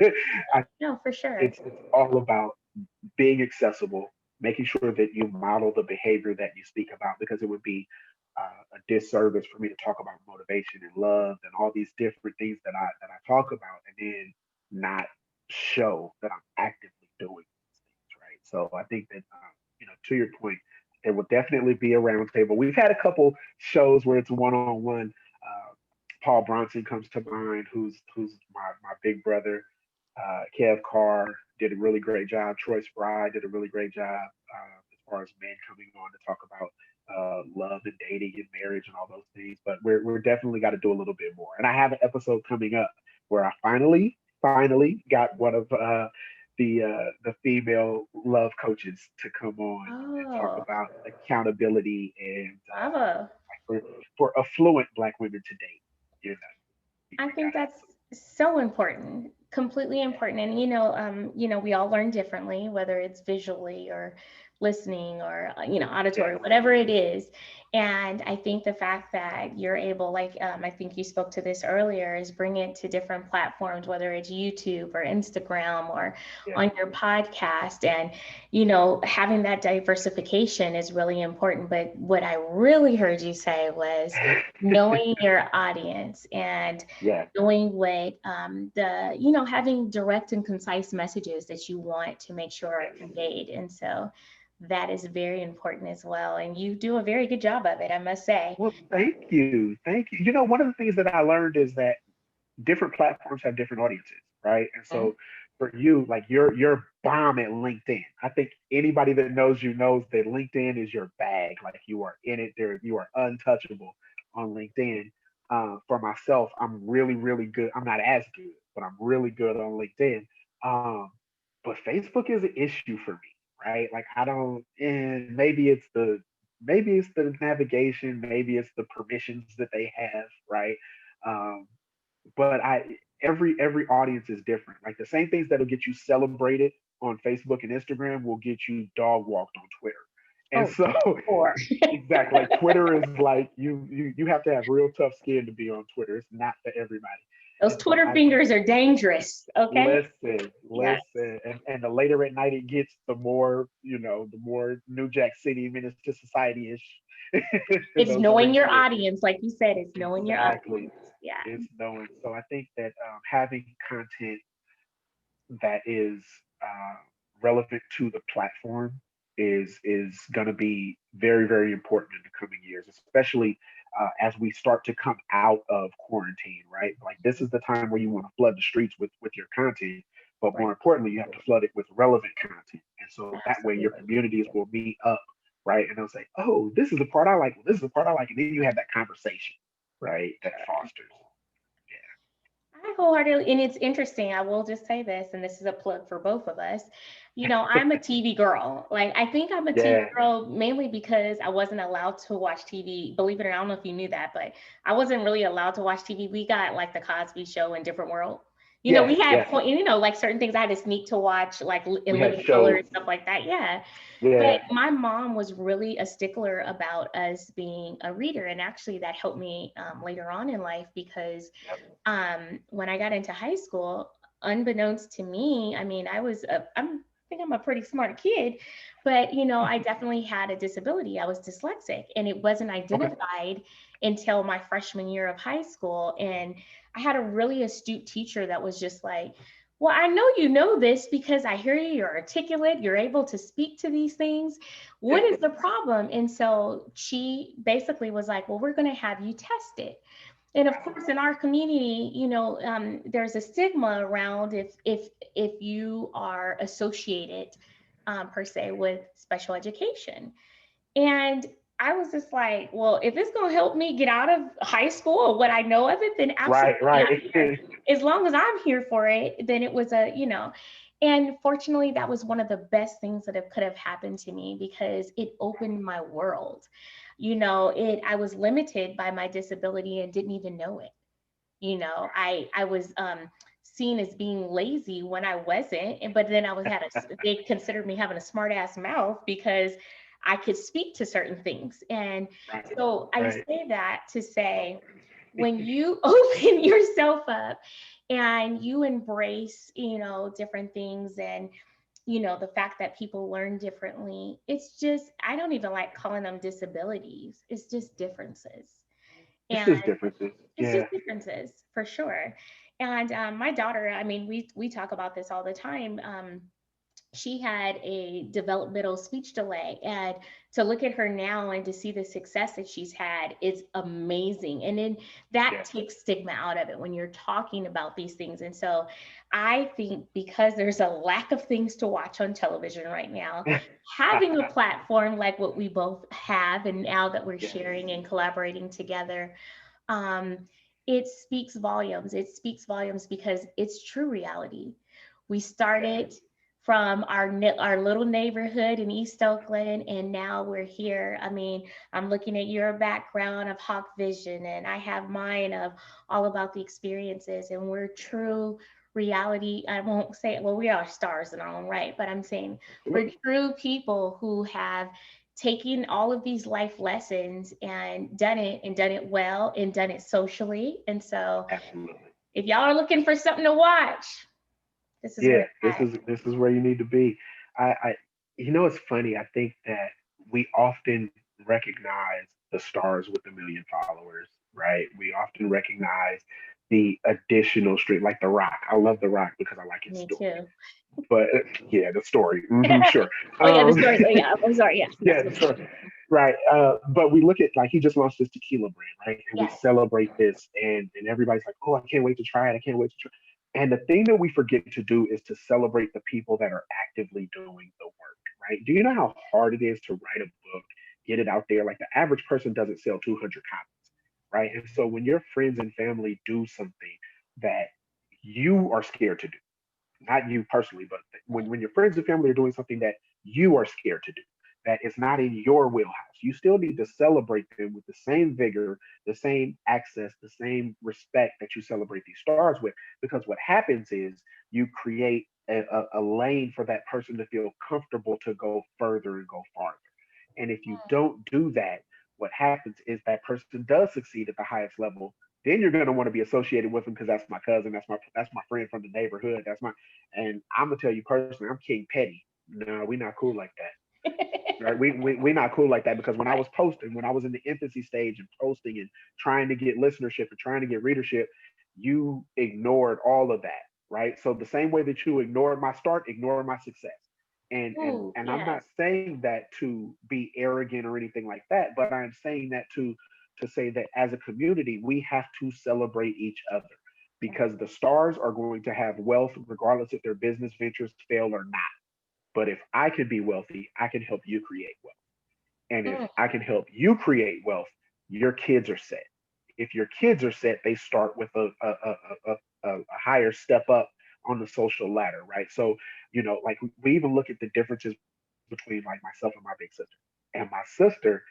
Speaker 2: I
Speaker 1: No, for sure.
Speaker 2: it's all about being accessible, making sure that you model the behavior that you speak about, because it would be a disservice for me to talk about motivation and love and all these different things that I talk about, and then not show that I'm actively doing these things, right? So I think that to your point, there will definitely be a roundtable. We've had a couple shows where it's one on one. Paul Bronson comes to mind, who's my big brother. Kev Carr did a really great job. Troy Spry did a really great job as far as men coming on to talk about love and dating and marriage and all those things. But we're definitely got to do a little bit more. And I have an episode coming up where I finally got one of the female love coaches to come on and talk
Speaker 1: Oh,
Speaker 2: about accountability and
Speaker 1: bravo.
Speaker 2: for affluent Black women to date. You know,
Speaker 1: I
Speaker 2: we
Speaker 1: think
Speaker 2: gotta
Speaker 1: that's so important, completely important. And we all learn differently, whether it's visually or listening or
Speaker 2: yeah,
Speaker 1: auditory, whatever it is. And I think the fact that you're able, like I think you spoke to this earlier, is bring it to different platforms, whether it's YouTube or Instagram or
Speaker 2: yeah,
Speaker 1: on your podcast. And having that diversification is really important. But what I really heard you say was knowing your audience and
Speaker 2: yeah.
Speaker 1: knowing what having direct and concise messages that you want to make sure are
Speaker 2: Yes.
Speaker 1: conveyed. And so that is very important as well. And you do a very good job of it, I must say.
Speaker 2: Well, thank you, thank you. One of the things that I learned is that different platforms have different audiences, right? And
Speaker 1: Mhm.
Speaker 2: so for you, like you're bomb at LinkedIn. I think anybody that knows you knows that LinkedIn is your bag. Like you are in it there, you are untouchable on LinkedIn. For myself, I'm really, really good. I'm not as good, but I'm really good on LinkedIn. Um, but Facebook is an issue for me, right? Like I don't, and maybe it's the navigation, maybe it's the permissions that they have, right? Um, but every audience is different. Like the same things that'll get you celebrated on Facebook and Instagram will get you dog walked on Twitter. And
Speaker 1: Oh,
Speaker 2: so
Speaker 1: or
Speaker 2: exactly, like Twitter is like you have to have real tough skin to be on Twitter. It's not for everybody.
Speaker 1: those
Speaker 2: And so
Speaker 1: Twitter
Speaker 2: I
Speaker 1: fingers are dangerous. Okay. Yes.
Speaker 2: listen, and the later at night it gets, the more New Jack City Menace to Society ish
Speaker 1: It's
Speaker 2: those
Speaker 1: knowing
Speaker 2: streets
Speaker 1: your
Speaker 2: get.
Speaker 1: audience, like you said, it's knowing your
Speaker 2: Exactly.
Speaker 1: audience. Yeah.
Speaker 2: It's knowing. So I think that having content that is uh, relevant to the platform is going to be very, very important in the coming years, especially as we start to come out of quarantine. Right, like this is the time where you want to flood the streets with your content, but more
Speaker 1: Right.
Speaker 2: importantly, you have to flood it with relevant content, and so that way your
Speaker 1: Absolutely.
Speaker 2: communities will meet up. Right, and they'll say, "Oh, this is the part I like. Well, this is the part I like," and then you have that conversation, right? That fosters.
Speaker 1: I wholeheartedly, and it's interesting. I will just say this, and this is a plug for both of us. I'm a TV girl. Like, I think I'm a TV
Speaker 2: Yeah.
Speaker 1: girl mainly because I wasn't allowed to watch TV. Believe it or not, I don't know if you knew that, but I wasn't really allowed to watch TV. We got like the Cosby Show and Different World. We
Speaker 2: Yes.
Speaker 1: had
Speaker 2: Yes.
Speaker 1: point, like certain things I had to sneak to watch, like
Speaker 2: We
Speaker 1: in
Speaker 2: had
Speaker 1: living color
Speaker 2: shows.
Speaker 1: and stuff like that. Yeah. But
Speaker 2: Yeah.
Speaker 1: my mom was really a stickler about us being a reader. And actually, that helped me later on in life because when I got into high school, unbeknownst to me, I mean, I think I'm a pretty smart kid, but I definitely had a disability. I was dyslexic, and it wasn't
Speaker 2: Okay.
Speaker 1: identified until my freshman year of high school. And I had a really astute teacher that was just like, well, I know you know this because I hear you, you're articulate, you're able to speak to these things. What
Speaker 2: Yeah.
Speaker 1: is the problem? And so she basically was like, well, we're going to have you test it. And of course, in our community, there's a stigma around if you are associated per se with special education. And I was just like, well, if it's going to help me get out of high school or what I know of it, then
Speaker 2: Right.
Speaker 1: absolutely
Speaker 2: Right.
Speaker 1: I'm here. As long as I'm here for it, then it was And fortunately, that was one of the best things that could have happened to me because it opened my world. I was limited by my disability and didn't even know it. I was seen as being lazy when I wasn't, but then they considered me having a smart ass mouth because I could speak to certain things. And
Speaker 2: Right.
Speaker 1: so I
Speaker 2: Right.
Speaker 1: say that to say, when you open yourself up and you embrace, different things, and the fact that people learn differently, it's just, I don't even like calling them disabilities, it's just differences.
Speaker 2: It's
Speaker 1: And
Speaker 2: just differences.
Speaker 1: it's
Speaker 2: Yeah.
Speaker 1: just differences for sure. And my daughter, I mean, we talk about this all the time. She had a developmental speech delay, and to look at her now and to see the success that she's had is amazing. And then that
Speaker 2: Yeah.
Speaker 1: takes stigma out of it when you're talking about these things. And so I think because there's a lack of things to watch on television right now, having a platform like what we both have, and now that we're
Speaker 2: Yes.
Speaker 1: sharing and collaborating together, um, it speaks volumes. It speaks volumes because it's true reality. We
Speaker 2: Yeah.
Speaker 1: started from our little neighborhood in East Oakland, and now we're here. I mean, I'm looking at your background of Hawk Vision, and I have mine of all about the experiences, and we're true reality. I won't say, well, we are stars in our own right, but I'm saying we're
Speaker 2: Absolutely.
Speaker 1: true people who have taken all of these life lessons and done it well and done it socially. And so
Speaker 2: Absolutely.
Speaker 1: if y'all are looking for something to watch, this is where
Speaker 2: Yeah.
Speaker 1: it's
Speaker 2: This
Speaker 1: at.
Speaker 2: is where you need to be. I it's funny. I think that we often recognize the stars with a million followers, right? We often recognize the additional stream, like The Rock. I love The Rock because I like his
Speaker 1: Me
Speaker 2: story.
Speaker 1: too.
Speaker 2: But yeah, the story, sure.
Speaker 1: Oh yeah, the
Speaker 2: Um,
Speaker 1: stories. Oh yeah, I'm sorry. Yes,
Speaker 2: yeah,
Speaker 1: that's
Speaker 2: the
Speaker 1: what.
Speaker 2: story, right? But we look at, like, he just launched this tequila brand, right? And we
Speaker 1: Yes.
Speaker 2: celebrate this, and everybody's like, "Oh, I can't wait to try it! I can't wait to try." And the thing that we forget to do is to celebrate the people that are actively doing the work, right? Do you know how hard it is to write a book, get it out there? Like, the average person doesn't sell 200 copies, right? And so when your friends and family do something that you are scared to do, not you personally, but when your friends and family are doing something that you are scared to do, that is not in your wheelhouse, you still need to celebrate them with the same vigor, the same access, the same respect that you celebrate these stars with. Because what happens is you create a lane for that person to feel comfortable to go further and go farther. And if you don't do that, what happens is that person does succeed at the highest level. Then you're going to want to be associated with them because that's my cousin, that's my friend from the neighborhood, that's my. And I'm gonna tell you personally, I'm King Petty. No, we're not cool like that. Right? We're not cool like that, because when I
Speaker 1: Right.
Speaker 2: was posting, when I was in the infancy stage and posting and trying to get listenership and trying to get readership, you ignored all of that, right? So the same way that you ignored my start, ignore my success. And and
Speaker 1: Ooh,
Speaker 2: and I'm not
Speaker 1: yes.
Speaker 2: saying that to be arrogant or anything like that, but I'm saying that to say that as a community, we have to celebrate each other, because the stars are going to have wealth regardless if their business ventures fail or not. But if I can be wealthy, I can help you create wealth. And if
Speaker 1: Mm,
Speaker 2: I can help you create wealth, your kids are set. If your kids are set, they start with a higher step up on the social ladder, right? So, like, we even look at the differences between, like, myself and my big sister. And my sister,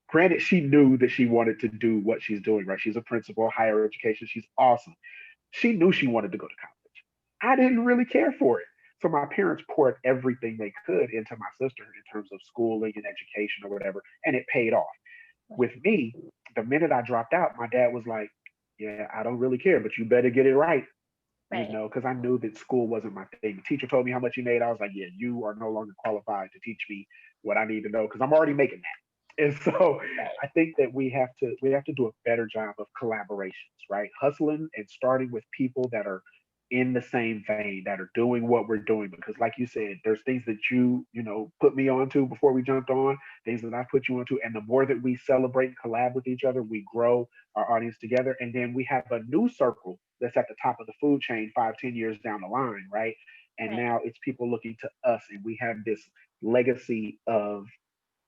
Speaker 2: granted, she knew that she wanted to do what she's doing, right? She's a principal, higher education. She's awesome. She knew she wanted to go to college. I didn't really care for it. So my parents poured everything they could into my sister in terms of schooling and education or whatever, and it paid off.
Speaker 1: right.
Speaker 2: With me, the minute I dropped out, my dad was like, "Yeah, I don't really care, but you better get it right."
Speaker 1: Right.
Speaker 2: Because I knew that school wasn't my thing. The teacher told me how much he made. I was like, "Yeah, you are no longer qualified to teach me what I need to know, because I'm already making that." And so
Speaker 1: Right.
Speaker 2: I think that we have to do a better job of collaborations, right? Hustling and starting with people that are in the same vein, that are doing what we're doing. Because, like you said, there's things that you put me onto before we jumped on, things that I put you onto, and the more that we celebrate and collab with each other, we grow our audience together, and then we have a new circle that's at the top of the food chain 5, 10 years down the line, right? And
Speaker 1: Right.
Speaker 2: now it's people looking to us, and we have this legacy of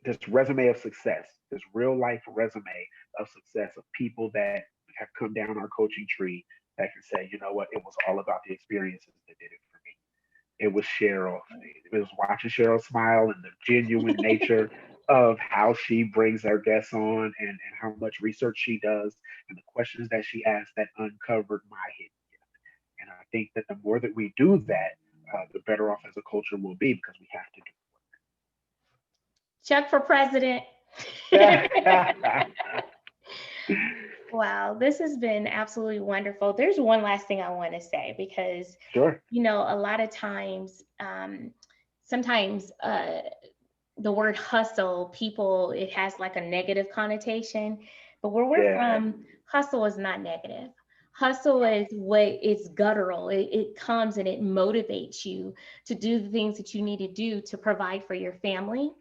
Speaker 2: this resume of success, this real life resume of success of people that have come down our coaching tree, that can say, you know what, it was all about the experiences that did it for me. it was Cheryl. It was watching Cheryl smile and the genuine nature of how she brings her guests on and how much research she does and the questions that she asks that uncovered my hidden gift. And I think that the more that we do that, the better off as a culture will be because we have to
Speaker 1: Chuck for president.
Speaker 2: do.
Speaker 1: Wow, this has been absolutely wonderful. There's one last thing I want to say because,
Speaker 2: Sure.
Speaker 1: a lot of times, sometimes the word hustle, people, it has like a negative connotation. But where we're
Speaker 2: Yeah.
Speaker 1: from, hustle is not negative. Hustle is what it's guttural. It comes and it motivates you to do the things that you need to do to provide for your family,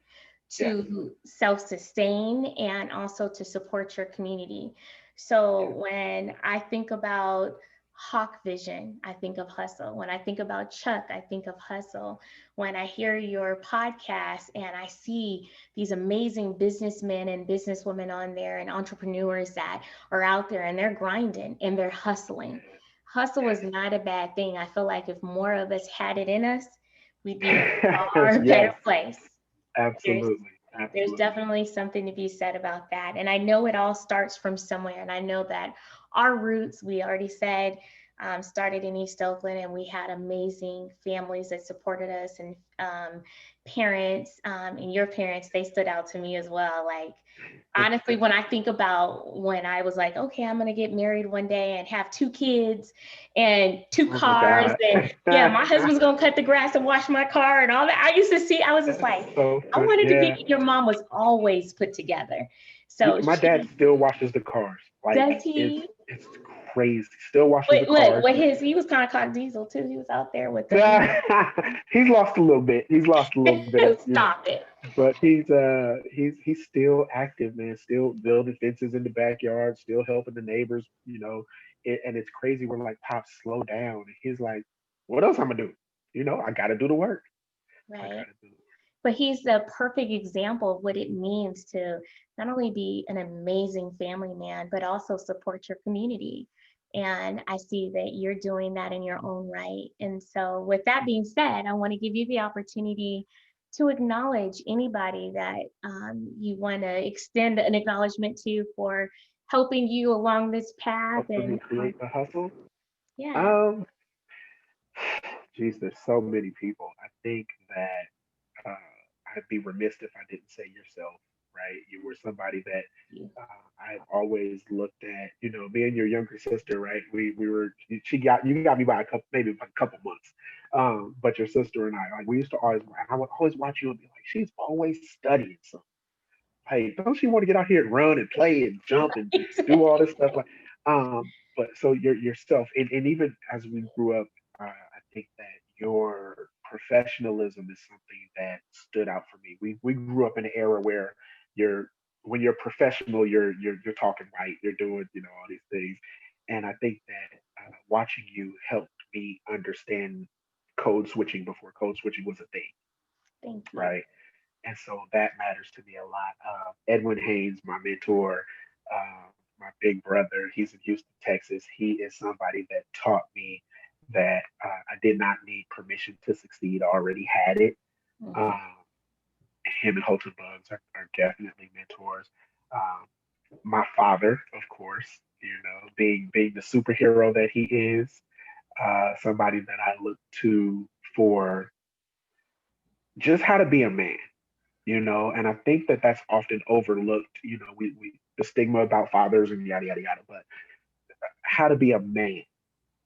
Speaker 2: Yes.
Speaker 1: to self-sustain, and also to support your community. So
Speaker 2: Yes.
Speaker 1: when I think about Hawk Vision, I think of hustle. When I think about Chuck, I think of hustle. When I hear your podcast and I see these amazing businessmen and businesswomen on there and entrepreneurs that are out there and they're grinding and they're hustling. Hustle is not a bad thing. I feel like if more of us had it in us, we'd be in a
Speaker 2: Yes.
Speaker 1: far better
Speaker 2: Yes.
Speaker 1: place. There's
Speaker 2: Absolutely.
Speaker 1: there's
Speaker 2: Absolutely.
Speaker 1: definitely something to be said about that. And I know it all starts from somewhere. And I know that our roots, we already said, started in East Oakland, and we had amazing families that supported us, and parents, and your parents, they stood out to me as well. Like, honestly, when I think about when I was like, okay, I'm going to get married one day and have 2 kids and two
Speaker 2: Oh my
Speaker 1: cars,
Speaker 2: God.
Speaker 1: and yeah, my husband's going to cut the grass and wash my car and all that. I used to see, I was just
Speaker 2: That's
Speaker 1: like,
Speaker 2: so
Speaker 1: I
Speaker 2: funny.
Speaker 1: wanted to
Speaker 2: Yeah.
Speaker 1: be, your mom was always put together. So
Speaker 2: My dad
Speaker 1: she,
Speaker 2: still washes the cars. Like
Speaker 1: does he?
Speaker 2: it's crazy. Still washes the
Speaker 1: Wait, look,
Speaker 2: cars.
Speaker 1: what he was kind of caught diesel too. He was out there with them.
Speaker 2: He's lost a little bit. He's lost a little bit of,
Speaker 1: Stop it.
Speaker 2: but he's still active, man. Still building fences in the backyard, still helping the neighbors, and it's crazy. We're like, Pop, slow down. And he's like, what else I'm gonna do? I gotta do the work. I
Speaker 1: Right.
Speaker 2: gotta do the work.
Speaker 1: But he's the perfect example of what it means to not only be an amazing family man, but also support your community. And I see that you're doing that in your own right. And so, with that being said, I want to give you the opportunity to acknowledge anybody that you want to extend an acknowledgement to for helping you along this path.
Speaker 2: Helping me
Speaker 1: And
Speaker 2: create the hustle.
Speaker 1: yeah,
Speaker 2: Um, Geez, there's so many people. I think that I'd be remiss if I didn't say yourself, right? You were somebody that
Speaker 1: you.
Speaker 2: I've always looked at. Me and your younger sister, right? We were she got you got me by a couple, maybe a couple months. But your sister and I, like, we used to always, I would always watch you and be like, she's always studying something. Hey, don't she want to get out here and run and play and jump and do all this stuff? Like, but so yourself, and even as we grew up, I think that your professionalism is something that stood out for me. We grew up in an era where you're when you're professional, you're talking right, you're doing all these things, and I think that watching you helped me understand code switching before code switching was a thing,
Speaker 1: Thank you.
Speaker 2: right? And so that matters to me a lot. Edwin Haynes, my mentor, my big brother, he's in Houston, Texas. He is somebody that taught me that I did not need permission to succeed. I already had it.
Speaker 1: Mhm.
Speaker 2: Um, him and Holton Bugs are definitely mentors. Um, my father, of course, being the superhero that he is, somebody that I look to for just how to be a man. And I think that that's often overlooked. We the stigma about fathers and yada yada yada, but how to be a man.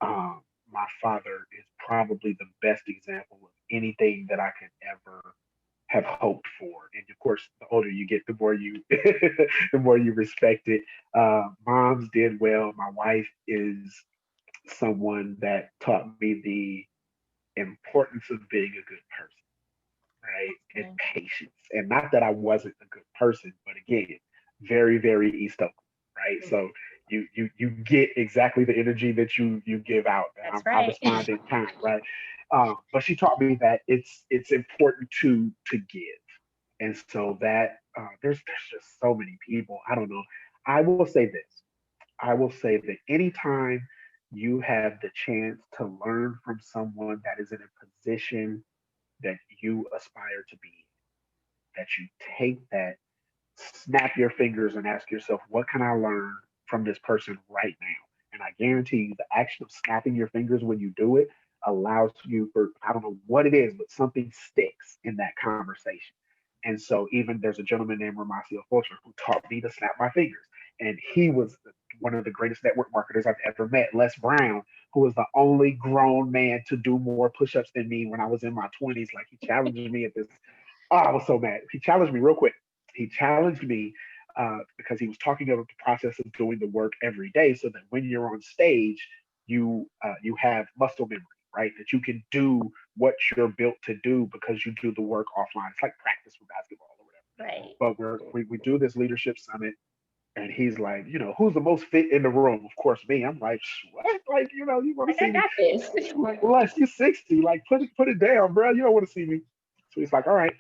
Speaker 2: My father is probably the best example of anything that I could ever have hoped for. And of course, the older you get, the more you the more you respect it. Moms did well. My wife is someone that taught me the importance of being a good person, right? And
Speaker 1: Okay.
Speaker 2: patience. And not that I wasn't a good person, but again, very, very East Oakland, right? So you get exactly the energy that you give out. And
Speaker 1: That's
Speaker 2: I
Speaker 1: right.
Speaker 2: respond in kind, right? But she taught me that it's important to give. And so that there's just so many people. I don't know. I will say this. I will say that anytime you have the chance to learn from someone that is in a position that you aspire to be in, that you take that, snap your fingers and ask yourself, what can I learn from this person right now? And I guarantee you, the action of snapping your fingers when you do it allows you for, I don't know what it is, but something sticks in that conversation. And so even there's a gentleman named Ramasio Fulcher who taught me to snap my fingers. And he was one of the greatest network marketers I've ever met, Les Brown, who was the only grown man to do more push-ups than me when I was in my 20s. Like he challenged me at this. Oh, I was so mad. He challenged me real quick. He challenged me because he was talking about the process of doing the work every day, so that when you're on stage, you have muscle memory, right? That you can do what you're built to do because you do the work offline. It's like practice for basketball or whatever.
Speaker 1: Right.
Speaker 2: But we do this leadership summit, and he's like, who's the most fit in the room? Of course, me. I'm like, what? Like, you want to
Speaker 1: Like,
Speaker 2: see
Speaker 1: I
Speaker 2: me?
Speaker 1: got this.
Speaker 2: Like, Les, you 60. Like, put it down, bro. You don't want to see me. So he's like, all right,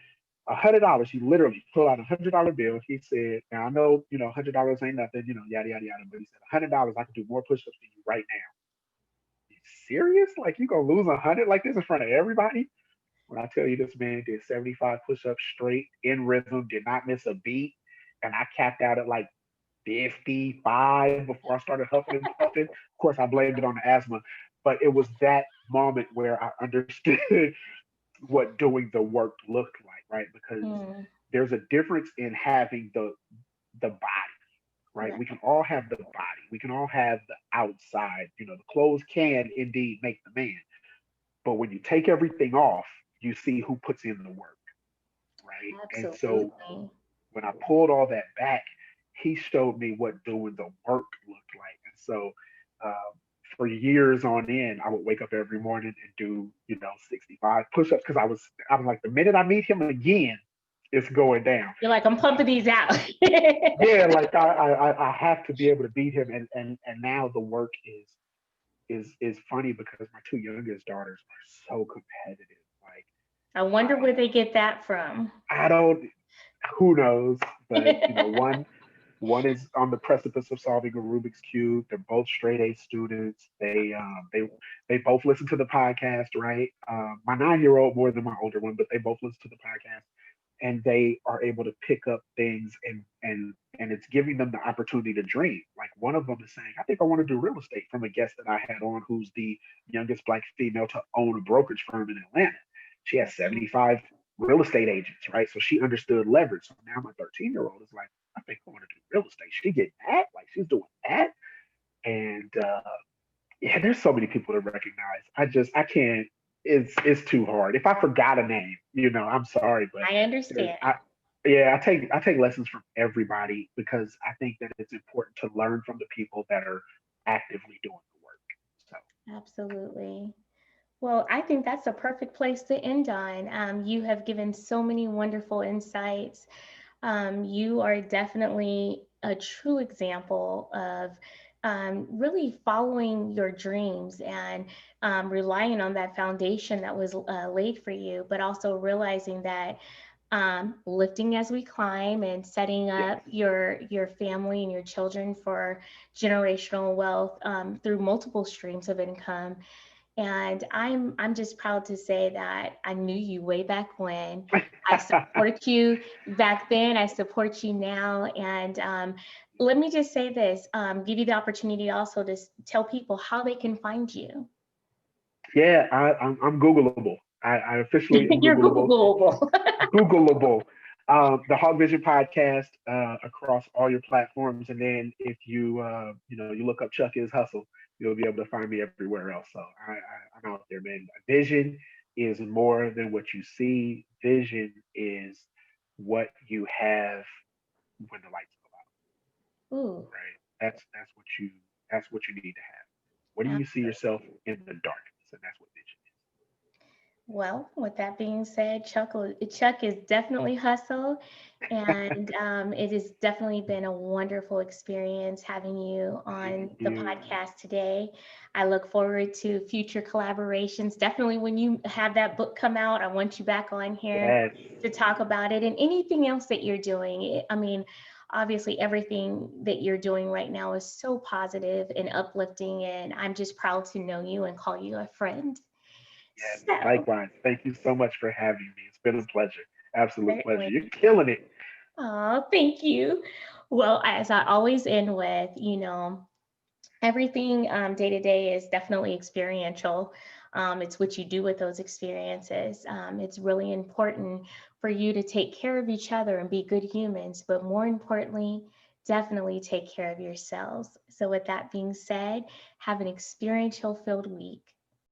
Speaker 2: $100. He literally pulled out $100 bill. He said, now I know, $100 ain't nothing, yada yada yada. But he said, $100, I can do more push-ups than you right now. You serious? Like you gonna lose 100 like this in front of everybody? When I tell you this man did 75 push-ups straight in rhythm, did not miss a beat, and I capped out at like 55 before I started huffing and puffing. Of course, I blamed it on the asthma, but it was that moment where I understood what doing the work looked like, right? Because
Speaker 1: Mm,
Speaker 2: there's a difference in having the body, right?
Speaker 1: right.
Speaker 2: We can all have the body. We can all have the outside. The clothes can indeed make the man. But when you take everything off, you see who puts in the work, right? And so
Speaker 1: Absolutely.
Speaker 2: when I pulled all that back, he showed me what doing the work looked like. And so for years on end, I would wake up every morning and do, 65 push-ups because I was like, the minute I meet him again, it's going down.
Speaker 1: You're like, I'm pumping these out.
Speaker 2: Yeah, like I have to be able to beat him, and now the work is funny because my two youngest daughters are so competitive. Like
Speaker 1: I wonder where they get that from.
Speaker 2: I don't, who knows, but one is on the precipice of solving a Rubik's cube. They're both straight A students. They both listen to the podcast, right? My 9-year-old more than my older one, but they both listen to the podcast, and they are able to pick up things, and it's giving them the opportunity to dream. Like one of them is saying, "I think I want to do real estate," from a guest that I had on, who's the youngest Black female to own a brokerage firm in Atlanta. She has 75 real estate agents, right? So she understood leverage. So now my 13-year-old is like, I think I want to do real estate. She getting that, like she's doing that, and yeah, there's so many people to recognize. I can't. It's too hard. If I forgot a name, I'm sorry, but
Speaker 1: I
Speaker 2: there's
Speaker 1: understand.
Speaker 2: yeah, I take lessons from everybody because I think that it's important to learn from the people that are actively doing the work. So
Speaker 1: Absolutely. Well, I think that's a perfect place to end on. You have given so many wonderful insights. You are definitely a true example of really following your dreams and relying on that foundation that was laid for you, but also realizing that lifting as we climb and setting
Speaker 2: yes,
Speaker 1: up your family and your children for generational wealth through multiple streams of income. And I'm just proud to say that I knew you way back when. I support you back then. I support you now. And let me just say this: give you the opportunity also to tell people how they can find you.
Speaker 2: yeah, I'm Googleable. I officially am
Speaker 1: You're
Speaker 2: Googleable.
Speaker 1: Googleable.
Speaker 2: Googleable. The Hog Vision podcast across all your platforms, and then if you look up Chuck is Hustle, you'll be able to find me everywhere else. So I'm out there, man. Vision is more than what you see. Vision is what you have when the lights go out.
Speaker 1: Ooh,
Speaker 2: Right? That's what you need to have. What do you see yourself
Speaker 1: absolutely.
Speaker 2: in the darkness, and that's what vision
Speaker 1: Well, with that being said, Chuck is definitely hustle, and it has definitely been a wonderful experience having you on
Speaker 2: is.
Speaker 1: the
Speaker 2: Mm,
Speaker 1: podcast today. I look forward to future collaborations. Definitely, when you have that book come out, I want you back on here
Speaker 2: yes.
Speaker 1: to talk about it and anything else that you're doing. I mean, obviously everything that you're doing right now is so positive and uplifting, and I'm just proud to know you and call you a friend.
Speaker 2: Yes,
Speaker 1: So,
Speaker 2: likewise. Thank you so much for having me. It's been a pleasure. Absolute pleasure.
Speaker 1: certainly.
Speaker 2: You're killing it.
Speaker 1: Oh, thank you. Well, as I always end with, everything day to day is definitely experiential. It's what you do with those experiences. It's really important for you to take care of each other and be good humans, but more importantly, definitely take care of yourselves. So, with that being said, have an experiential filled week.